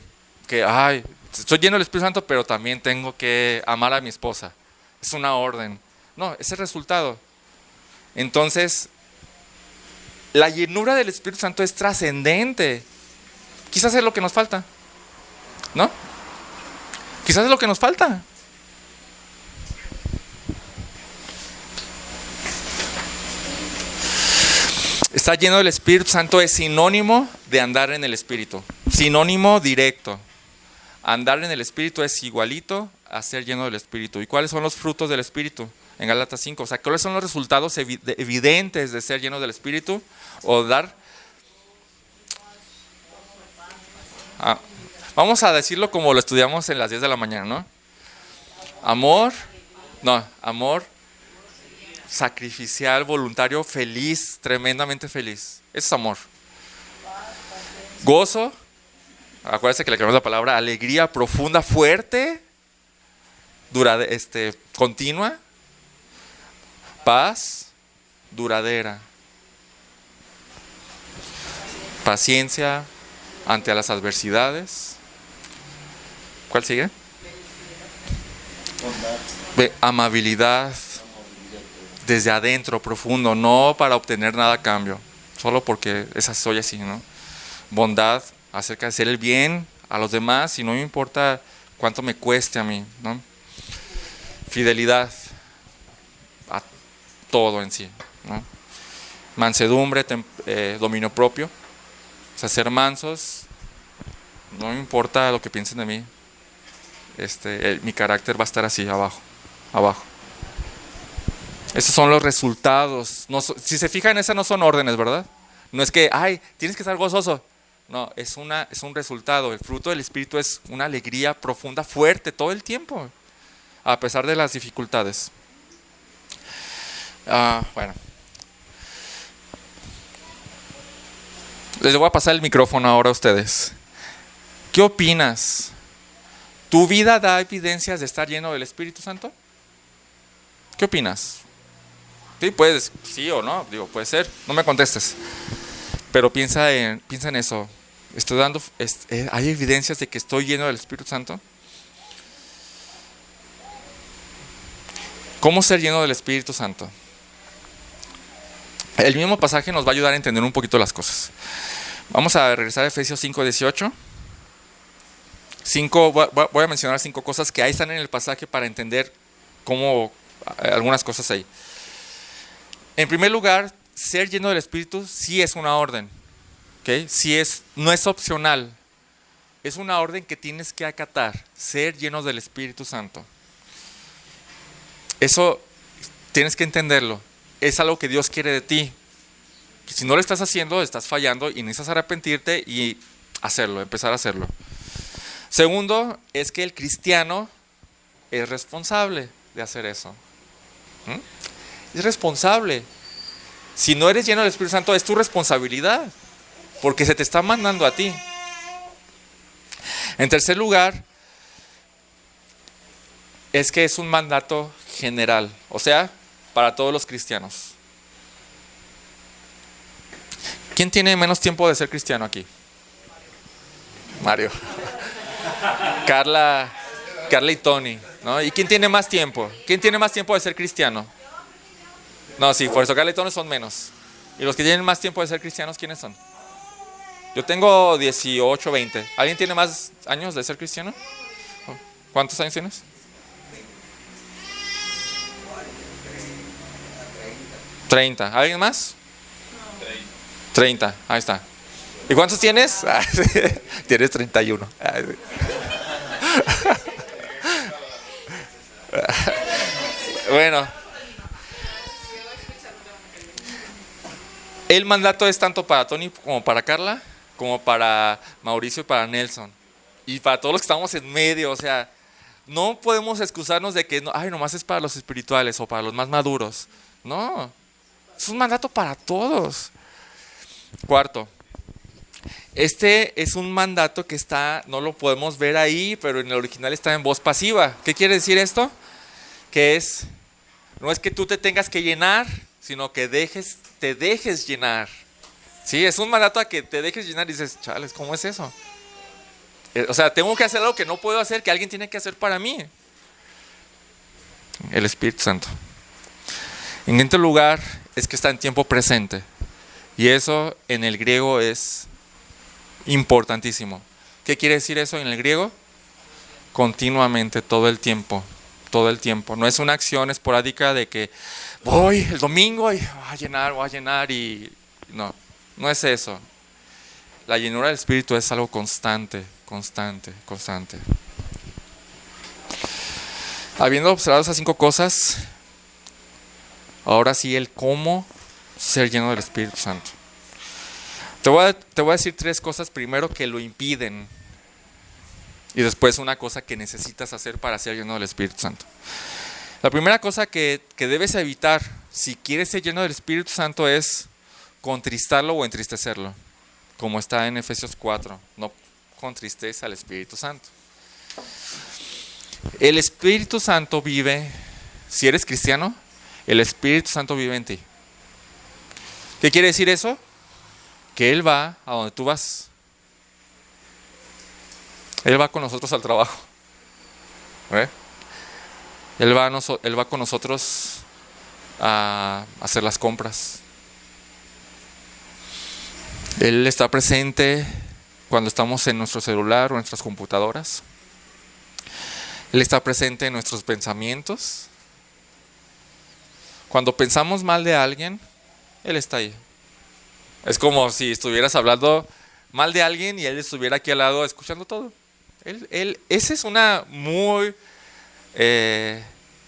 estoy lleno del Espíritu Santo, pero también tengo que amar a mi esposa. Es una orden. No, es el resultado. Entonces, la llenura del Espíritu Santo es trascendente. Quizás es lo que nos falta, ¿no? Quizás es lo que nos falta. Estar lleno del Espíritu Santo es sinónimo de andar en el Espíritu. Sinónimo directo. Andar en el Espíritu es igualito a ser lleno del Espíritu. ¿Y cuáles son los frutos del Espíritu? En Gálatas 5. O sea, ¿cuáles son los resultados evidentes de ser lleno del Espíritu? O dar... vamos a decirlo como lo estudiamos en las 10 de la mañana, ¿no? Amor sacrificial, voluntario, feliz, tremendamente feliz. Eso es amor. Gozo, acuérdense que le cambiamos la palabra, alegría profunda, fuerte, continua. Paz, duradera. Paciencia ante las adversidades. ¿Cuál sigue? Amabilidad. Desde adentro, profundo, no para obtener nada a cambio, solo porque soy así, ¿no? Bondad, acerca de hacer el bien a los demás y no me importa cuánto me cueste a mí, ¿no? Fidelidad a todo en sí, ¿no? Mansedumbre, dominio propio, o sea, ser mansos, no me importa lo que piensen de mí, mi carácter va a estar así, abajo. Esos son los resultados. No, si se fijan, esas no son órdenes, ¿verdad? No es que, tienes que estar gozoso. No, es un resultado. El fruto del Espíritu es una alegría profunda, fuerte, todo el tiempo, a pesar de las dificultades. Bueno. Les voy a pasar el micrófono ahora a ustedes. ¿Qué opinas? ¿Tu vida da evidencias de estar lleno del Espíritu Santo? ¿Qué opinas? Sí, puedes, sí o no, puede ser, no me contestes, pero piensa en eso. ¿Hay evidencias de que estoy lleno del Espíritu Santo? ¿Cómo ser lleno del Espíritu Santo? El mismo pasaje nos va a ayudar a entender un poquito las cosas. Vamos a regresar a Efesios 5:18. Voy a mencionar 5 cosas que ahí están en el pasaje para entender algunas cosas ahí. En primer lugar, ser lleno del Espíritu sí es una orden, ¿okay? No es opcional, es una orden que tienes que acatar, ser lleno del Espíritu Santo. Eso tienes que entenderlo, es algo que Dios quiere de ti. Si no lo estás haciendo, estás fallando y necesitas arrepentirte y empezar a hacerlo. Segundo, es que el cristiano es responsable de hacer eso. Es responsable. Si no eres lleno del Espíritu Santo, es tu responsabilidad, porque se te está mandando a ti. En tercer lugar, es que es un mandato general, o sea, para todos los cristianos. ¿Quién tiene menos tiempo de ser cristiano aquí? Mario. Carla y Tony, ¿no? ¿Y quién tiene más tiempo? ¿Quién tiene más tiempo de ser cristiano? No, sí, por eso Carla y Tony son menos. ¿Y los que tienen más tiempo de ser cristianos, quiénes son? Yo tengo 18, 20. ¿Alguien tiene más años de ser cristiano? ¿Cuántos años tienes? 30. ¿Alguien más? 30. Ahí está. ¿Y cuántos tienes? Tienes 31. Bueno, el mandato es tanto para Tony como para Carla, como para Mauricio y para Nelson. Y para todos los que estamos en medio, o sea, no podemos excusarnos de que, ay, nomás es para los espirituales o para los más maduros. No, es un mandato para todos. Cuarto, este es un mandato que está, no lo podemos ver ahí, pero en el original está en voz pasiva. ¿Qué quiere decir esto? Que no es que tú te tengas que llenar, sino que te dejes llenar. Sí, es un mandato a que te dejes llenar y dices, chales, ¿cómo es eso? O sea, tengo que hacer algo que no puedo hacer, que alguien tiene que hacer para mí. El Espíritu Santo. En quinto lugar, es que está en tiempo presente. Y eso en el griego es importantísimo. ¿Qué quiere decir eso en el griego? Continuamente, todo el tiempo. Todo el tiempo. No es una acción esporádica de que voy el domingo y voy a llenar y... No es eso. La llenura del Espíritu es algo constante. Habiendo observado esas 5 cosas, ahora sí el cómo ser lleno del Espíritu Santo. Te voy a decir 3 cosas primero que lo impiden y después una cosa que necesitas hacer para ser lleno del Espíritu Santo. La primera cosa que debes evitar si quieres ser lleno del Espíritu Santo es contristarlo o entristecerlo, como está en Efesios 4. No contristeza al Espíritu Santo. El Espíritu Santo vive, si eres cristiano, el Espíritu Santo vive en ti. ¿Qué quiere decir eso? Que Él va a donde tú vas. Él va con nosotros al trabajo. Él va con nosotros a hacer las compras. Él está presente cuando estamos en nuestro celular o en nuestras computadoras. Él está presente en nuestros pensamientos. Cuando pensamos mal de alguien, Él está ahí. Es como si estuvieras hablando mal de alguien y Él estuviera aquí al lado escuchando todo. Esa es una muy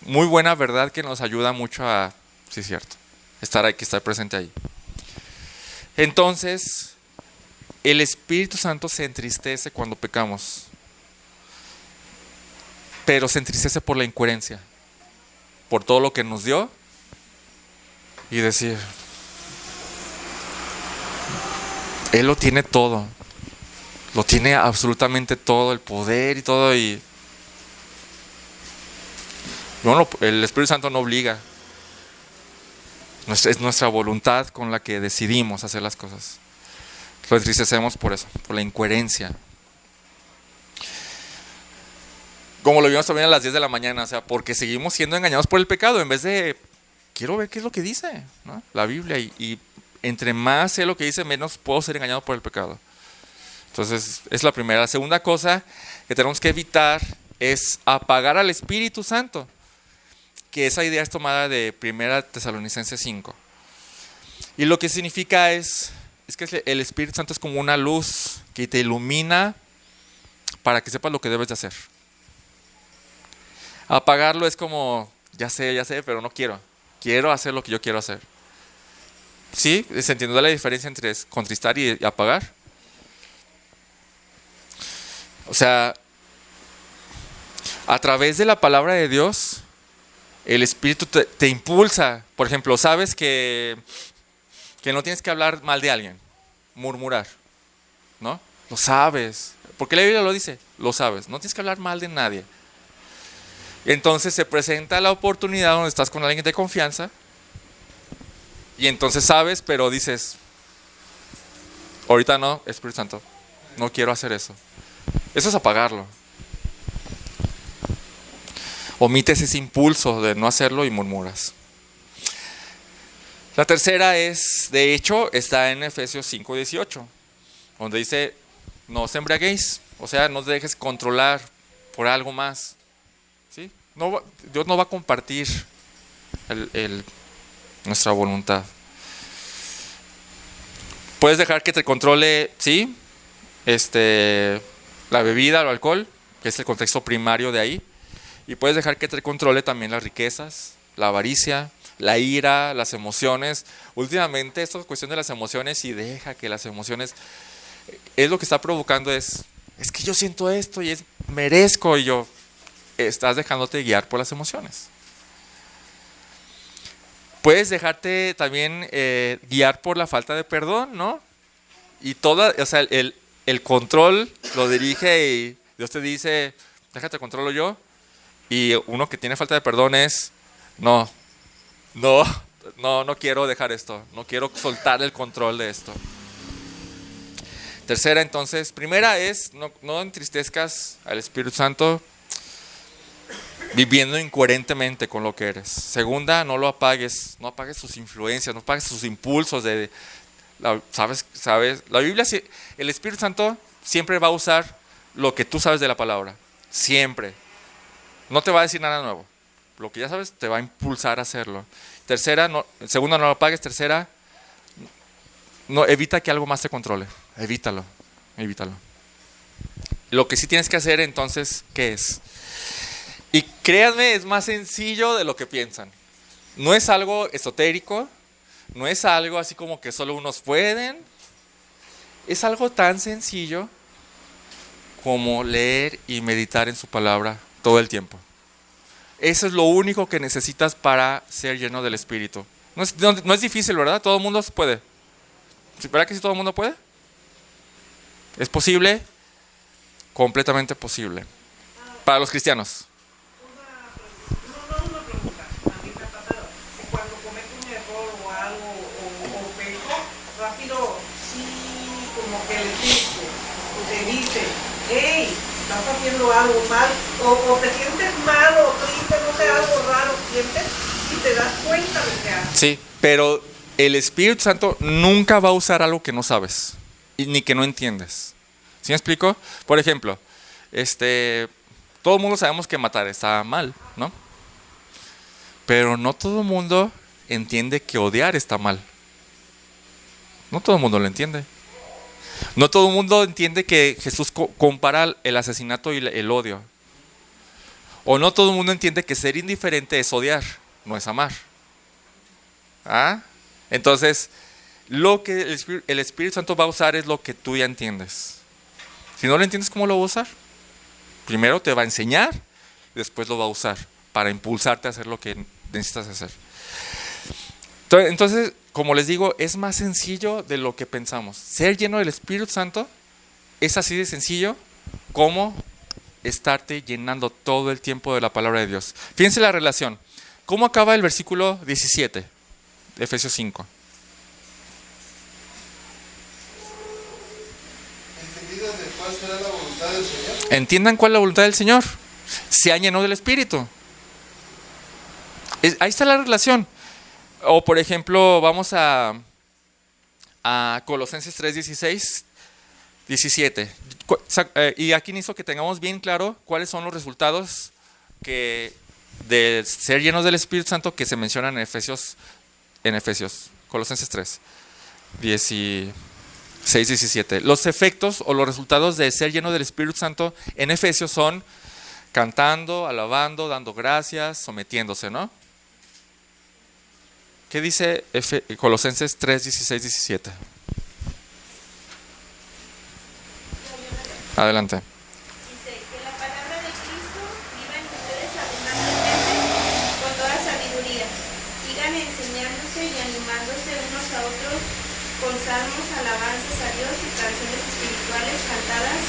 buena verdad que nos ayuda mucho a, sí es cierto, estar presente ahí. Entonces, el Espíritu Santo se entristece cuando pecamos, pero se entristece por la incoherencia, por todo lo que nos dio y decir, Él lo tiene todo, lo tiene absolutamente todo, el poder y todo, y el Espíritu Santo no obliga. Es nuestra voluntad con la que decidimos hacer las cosas. Lo entristecemos por eso, por la incoherencia. Como lo vimos también a las 10 de la mañana, o sea, porque seguimos siendo engañados por el pecado, en vez de, quiero ver qué es lo que dice, ¿no? La Biblia, y entre más sé lo que dice, menos puedo ser engañado por el pecado. Entonces, es la primera. La segunda cosa que tenemos que evitar es apagar al Espíritu Santo, que esa idea es tomada de 1 Tesalonicenses 5. Y lo que significa es que el Espíritu Santo es como una luz que te ilumina para que sepas lo que debes de hacer. Apagarlo es como, ya sé, pero no quiero. Quiero hacer lo que yo quiero hacer. ¿Sí? ¿Se entiende la diferencia entre contristar y apagar? O sea, a través de la palabra de Dios, el Espíritu te impulsa. Por ejemplo, sabes que no tienes que hablar mal de alguien, murmurar, ¿no? Lo sabes. Porque la Biblia lo dice, lo sabes. No tienes que hablar mal de nadie. Entonces se presenta la oportunidad donde estás con alguien de confianza y entonces sabes, pero dices, ahorita no, Espíritu Santo, no quiero hacer eso. Eso es apagarlo. Omites ese impulso de no hacerlo y murmuras. La tercera es, de hecho, está en Efesios 5:18, donde dice, no os embriaguéis, o sea, no te dejes controlar por algo más. ¿Sí? Dios no va a compartir nuestra voluntad. Puedes dejar que te controle, sí, la bebida, el alcohol, que es el contexto primario de ahí. Y puedes dejar que te controle también las riquezas, la avaricia, la ira, las emociones. Últimamente esta cuestión de las emociones, y deja que las emociones, es lo que está provocando es que yo siento esto y merezco, y estás dejándote guiar por las emociones. Puedes dejarte también guiar por la falta de perdón, ¿no? Y el control lo dirige y Dios te dice, déjate controlo yo. Y uno que tiene falta de perdón es, no quiero dejar esto, no quiero soltar el control de esto. Tercera, entonces, primera es, no entristezcas al Espíritu Santo viviendo incoherentemente con lo que eres. Segunda, no lo apagues, no apagues sus influencias, no apagues sus impulsos ¿sabes? La Biblia, el Espíritu Santo siempre va a usar lo que tú sabes de la palabra, siempre. No te va a decir nada nuevo. Lo que ya sabes te va a impulsar a hacerlo. Segunda, no lo apagues. Tercera, evita que algo más te controle. Evítalo. Lo que sí tienes que hacer entonces, ¿qué es? Y créanme, es más sencillo de lo que piensan. No es algo esotérico, no es algo así como que solo unos pueden. Es algo tan sencillo como leer y meditar en su palabra todo el tiempo. Eso es lo único que necesitas para ser lleno del Espíritu. No es difícil, ¿verdad? Todo el mundo puede. ¿Verdad que sí todo el mundo puede? ¿Es posible? Completamente posible. Para los cristianos. Una pregunta. A mí me ha pasado que cuando cometo un error o algo o peco, rápido sí como que el espíritu te dice, hey, estás haciendo algo mal, o te sientes mal o triste, no sé, algo raro sientes y te das cuenta de que haces. Sí, pero el Espíritu Santo nunca va a usar algo que no sabes ni que no entiendes. ¿Sí me explico? Por ejemplo, todo el mundo sabemos que matar está mal, ¿no? Pero no todo el mundo entiende que odiar está mal. No todo el mundo lo entiende. No todo el mundo entiende que Jesús compara el asesinato y el odio. O no todo el mundo entiende que ser indiferente es odiar, no es amar. ¿Ah? Entonces, lo que el Espíritu Santo va a usar es lo que tú ya entiendes. Si no lo entiendes, ¿cómo lo va a usar? Primero te va a enseñar, después lo va a usar para impulsarte a hacer lo que necesitas hacer. Entonces, como les digo, es más sencillo de lo que pensamos. Ser lleno del Espíritu Santo es así de sencillo como estarte llenando todo el tiempo de la palabra de Dios. Fíjense la relación. ¿Cómo acaba el versículo 17 de Efesios 5? ¿Entendidas de cuál será la voluntad del Señor? Entiendan cuál es la voluntad del Señor. Sean llenos del Espíritu. Ahí está la relación. O por ejemplo, vamos a Colosenses 3, 16, 17. Y aquí necesito que tengamos bien claro cuáles son los resultados de ser llenos del Espíritu Santo que se mencionan en Efesios, Colosenses 3, 16, 17. Los efectos o los resultados de ser lleno del Espíritu Santo en Efesios son cantando, alabando, dando gracias, sometiéndose, ¿no? ¿Qué dice Colosenses 3, 16, 17? Adelante. Dice que la palabra de Cristo viva en ustedes abundantemente con toda sabiduría. Sigan enseñándose y animándose unos a otros con salmos, alabanzas a Dios y canciones espirituales cantadas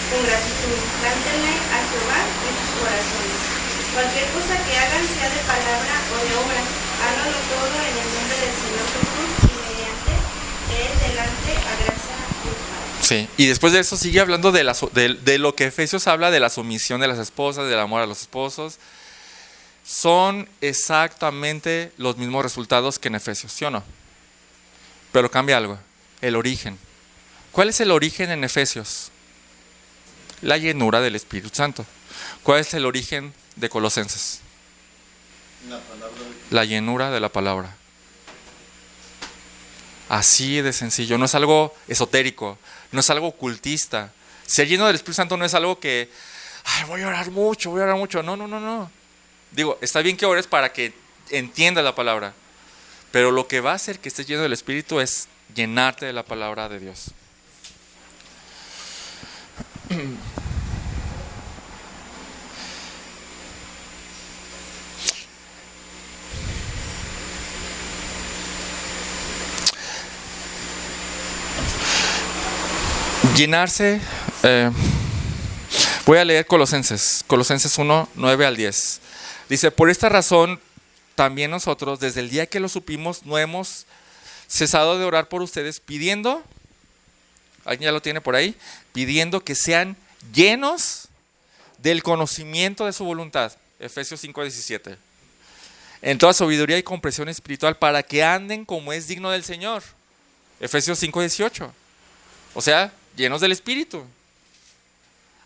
con gratitud. Cántenle a Jehová en sus corazones. Cualquier cosa que hagan, sea de palabra o de obra, háganlo todo en el nombre del Señor Jesús y mediante él delante a gracia de Padre. Sí, y después de eso sigue hablando de lo que Efesios habla de la sumisión de las esposas, del amor a los esposos. Son exactamente los mismos resultados que en Efesios, ¿sí o no? Pero cambia algo, el origen. ¿Cuál es el origen en Efesios? La llenura del Espíritu Santo. ¿Cuál es el origen de Colosenses? La llenura de la palabra. Así de sencillo, no es algo esotérico, no es algo ocultista. Ser lleno del Espíritu Santo no es algo voy a orar mucho. No. Digo, está bien que ores para que entiendas la palabra. Pero lo que va a hacer que estés lleno del Espíritu es llenarte de la palabra de Dios. Llenarse. Voy a leer Colosenses 1, 9 al 10. Dice, por esta razón también nosotros desde el día que lo supimos no hemos cesado de orar por ustedes pidiendo, ¿alguien ya lo tiene por ahí? Pidiendo que sean llenos del conocimiento de su voluntad. Efesios 5, 17. En toda sabiduría y comprensión espiritual para que anden como es digno del Señor. Efesios 5, 18. O sea, llenos del Espíritu.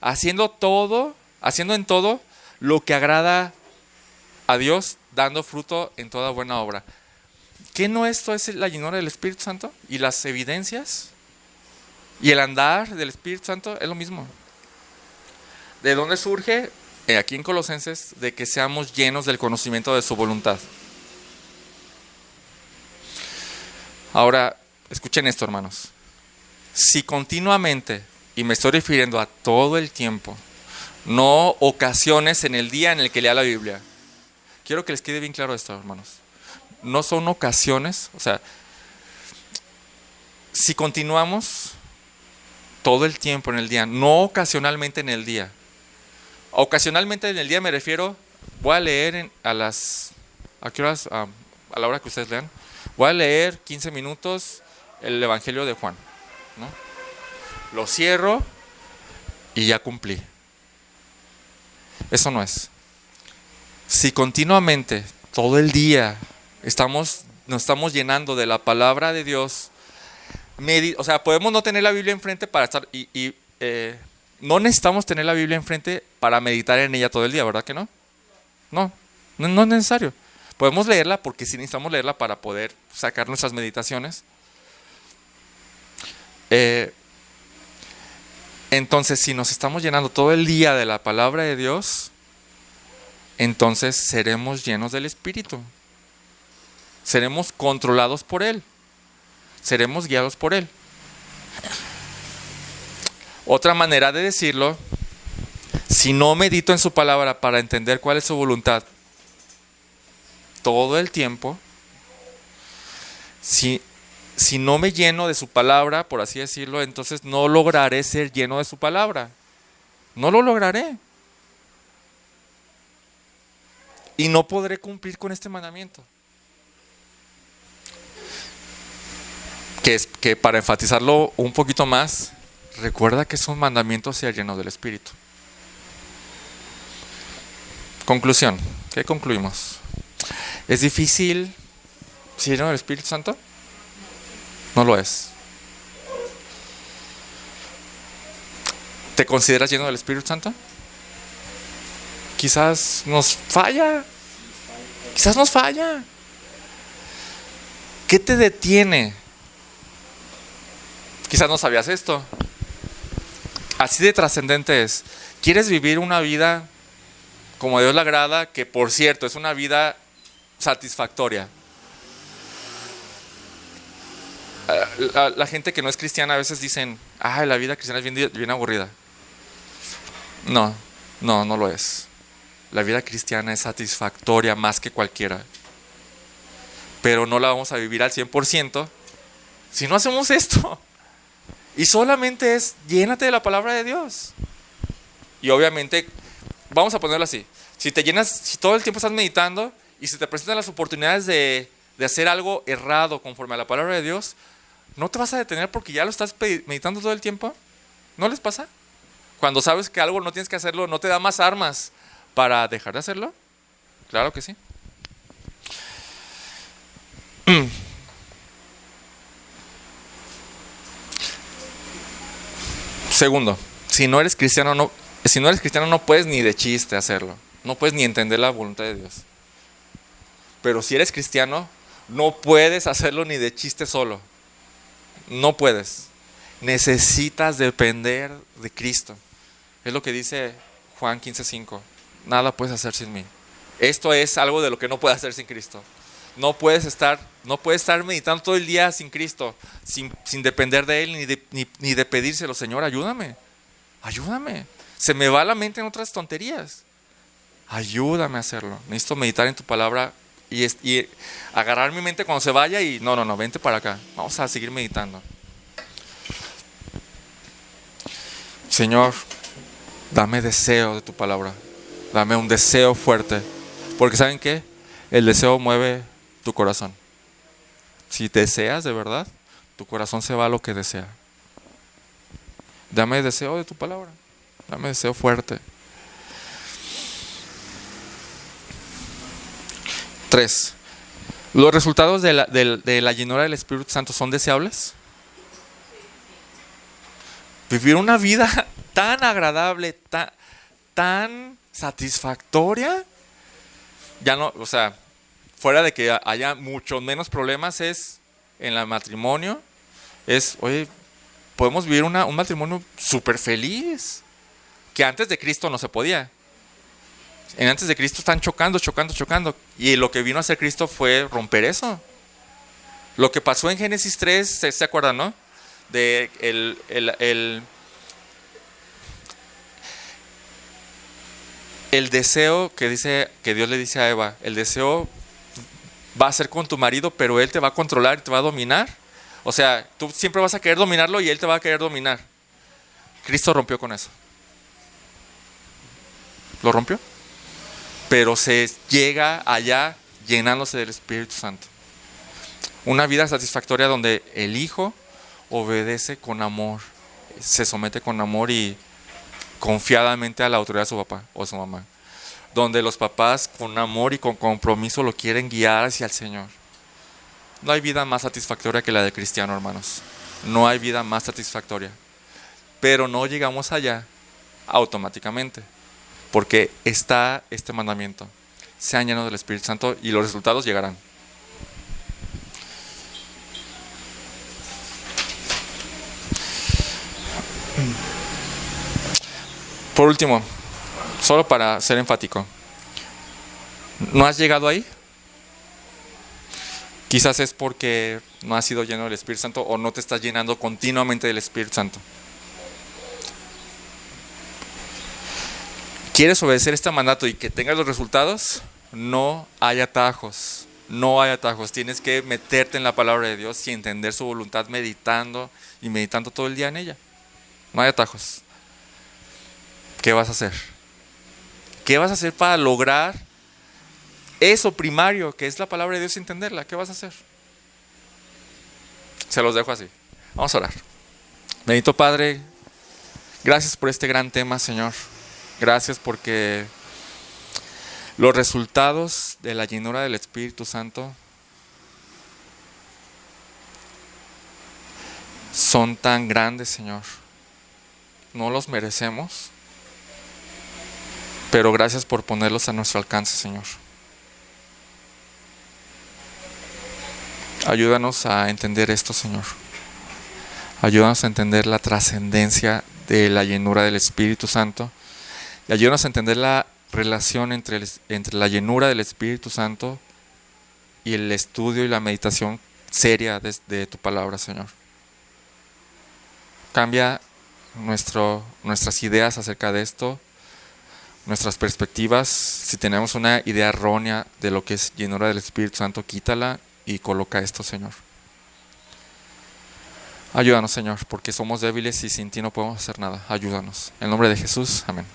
Haciendo en todo lo que agrada a Dios, dando fruto en toda buena obra. ¿Qué no esto es la llenura del Espíritu Santo? ¿Y las evidencias? ¿Y el andar del Espíritu Santo? Es lo mismo. ¿De dónde surge? Aquí en Colosenses, de que seamos llenos del conocimiento de su voluntad. Ahora, escuchen esto, hermanos. Si continuamente, y me estoy refiriendo a todo el tiempo, no ocasiones en el día en el que lea la Biblia. Quiero que les quede bien claro esto, hermanos. No son ocasiones, o sea, si continuamos todo el tiempo en el día, no ocasionalmente en el día. Ocasionalmente en el día me refiero, voy a leer ¿a qué horas? A la hora que ustedes lean. Voy a leer 15 minutos el Evangelio de Juan, ¿no? Lo cierro y ya cumplí. Eso no es. Si continuamente, todo el día, nos estamos llenando de la palabra de Dios, o sea, podemos no tener la Biblia enfrente para estar, no necesitamos tener la Biblia enfrente para meditar en ella todo el día, ¿verdad que no? No es necesario. Podemos leerla porque sí necesitamos leerla para poder sacar nuestras meditaciones. Entonces, si nos estamos llenando todo el día de la palabra de Dios, entonces seremos llenos del Espíritu. Seremos controlados por Él. Seremos guiados por Él. Otra manera de decirlo, si no medito en su palabra para entender cuál es su voluntad todo el tiempo, si no me lleno de su palabra, por así decirlo, entonces no lograré ser lleno de su palabra. No lo lograré. Y no podré cumplir con este mandamiento. Que para enfatizarlo un poquito más, recuerda que es un mandamiento ser lleno del Espíritu. Conclusión. ¿Qué concluimos? ¿Es difícil ser lleno del Espíritu Santo? No lo es. ¿Te consideras lleno del Espíritu Santo? Quizás nos falla. ¿Qué te detiene? Quizás no sabías esto. Así de trascendente es. ¿Quieres vivir una vida como a Dios le agrada? Que por cierto es una vida satisfactoria. La gente que no es cristiana a veces dicen, la vida cristiana es bien aburrida. No lo es. La vida cristiana es satisfactoria más que cualquiera. Pero no la vamos a vivir al 100% si no hacemos esto. Y solamente es, llénate de la palabra de Dios. Y obviamente, vamos a ponerlo así. Si te llenas, si todo el tiempo estás meditando y se te presentan las oportunidades de hacer algo errado conforme a la palabra de Dios, ¿no te vas a detener porque ya lo estás meditando todo el tiempo? ¿No les pasa? Cuando sabes que algo no tienes que hacerlo, ¿no te da más armas para dejar de hacerlo? Claro que sí. Segundo, si no eres cristiano no puedes ni de chiste hacerlo. No puedes ni entender la voluntad de Dios. Pero si eres cristiano, no puedes hacerlo ni de chiste solo. No puedes. Necesitas depender de Cristo. Es lo que dice Juan 15:5. Nada puedes hacer sin mí. Esto es algo de lo que no puedes hacer sin Cristo. No puedes estar meditando todo el día sin Cristo, sin depender de Él, ni de pedírselo. Señor, ayúdame. Se me va la mente en otras tonterías. Ayúdame a hacerlo. Necesito meditar en tu palabra y agarrar mi mente cuando se vaya y no, vente para acá. Vamos a seguir meditando. Señor, dame deseo de tu palabra. Dame un deseo fuerte. Porque ¿saben qué? El deseo mueve tu corazón. Si deseas de verdad, tu corazón se va a lo que desea. Dame deseo de tu palabra. Dame deseo fuerte. 3. ¿Los resultados de la llenura del Espíritu Santo son deseables? Vivir una vida tan agradable, tan satisfactoria. Ya no, o sea, fuera de que haya muchos menos problemas, es en el matrimonio. Oye, podemos vivir un matrimonio súper feliz. Que antes de Cristo no se podía. Antes de Cristo están chocando. Y lo que vino a hacer Cristo fue romper eso. Lo que pasó en Génesis 3, ¿se acuerdan, no? De el deseo que Dios le dice a Eva, el deseo va a ser con tu marido, pero él te va a controlar y te va a dominar. O sea, tú siempre vas a querer dominarlo y él te va a querer dominar. Cristo rompió con eso. Lo rompió. Pero se llega allá llenándose del Espíritu Santo. Una vida satisfactoria donde el Hijo obedece con amor, se somete con amor y confiadamente a la autoridad de su papá o su mamá. Donde los papás con amor y con compromiso lo quieren guiar hacia el Señor. No hay vida más satisfactoria que la del cristiano, hermanos. No hay vida más satisfactoria. Pero no llegamos allá automáticamente. Porque está este mandamiento. Sean llenos del Espíritu Santo y los resultados llegarán. Por último, solo para ser enfático. ¿No has llegado ahí? Quizás es porque no has sido lleno del Espíritu Santo o no te estás llenando continuamente del Espíritu Santo. ¿Quieres obedecer este mandato y que tengas los resultados? No hay atajos. No hay atajos. Tienes que meterte en la palabra de Dios y entender su voluntad meditando todo el día en ella. No hay atajos. ¿Qué vas a hacer? ¿Qué vas a hacer para lograr eso primario que es la palabra de Dios y entenderla? ¿Qué vas a hacer? Se los dejo así. Vamos a orar. Bendito Padre, gracias por este gran tema, Señor. Gracias porque los resultados de la llenura del Espíritu Santo son tan grandes, Señor. No los merecemos, pero gracias por ponerlos a nuestro alcance, Señor. Ayúdanos a entender esto, Señor. Ayúdanos a entender la trascendencia de la llenura del Espíritu Santo. Y ayúdanos a entender la relación entre la llenura del Espíritu Santo y el estudio y la meditación seria de tu palabra, Señor. Cambia nuestras ideas acerca de esto, nuestras perspectivas. Si tenemos una idea errónea de lo que es llenura del Espíritu Santo, quítala y coloca esto, Señor. Ayúdanos, Señor, porque somos débiles y sin ti no podemos hacer nada. Ayúdanos. En el nombre de Jesús, amén.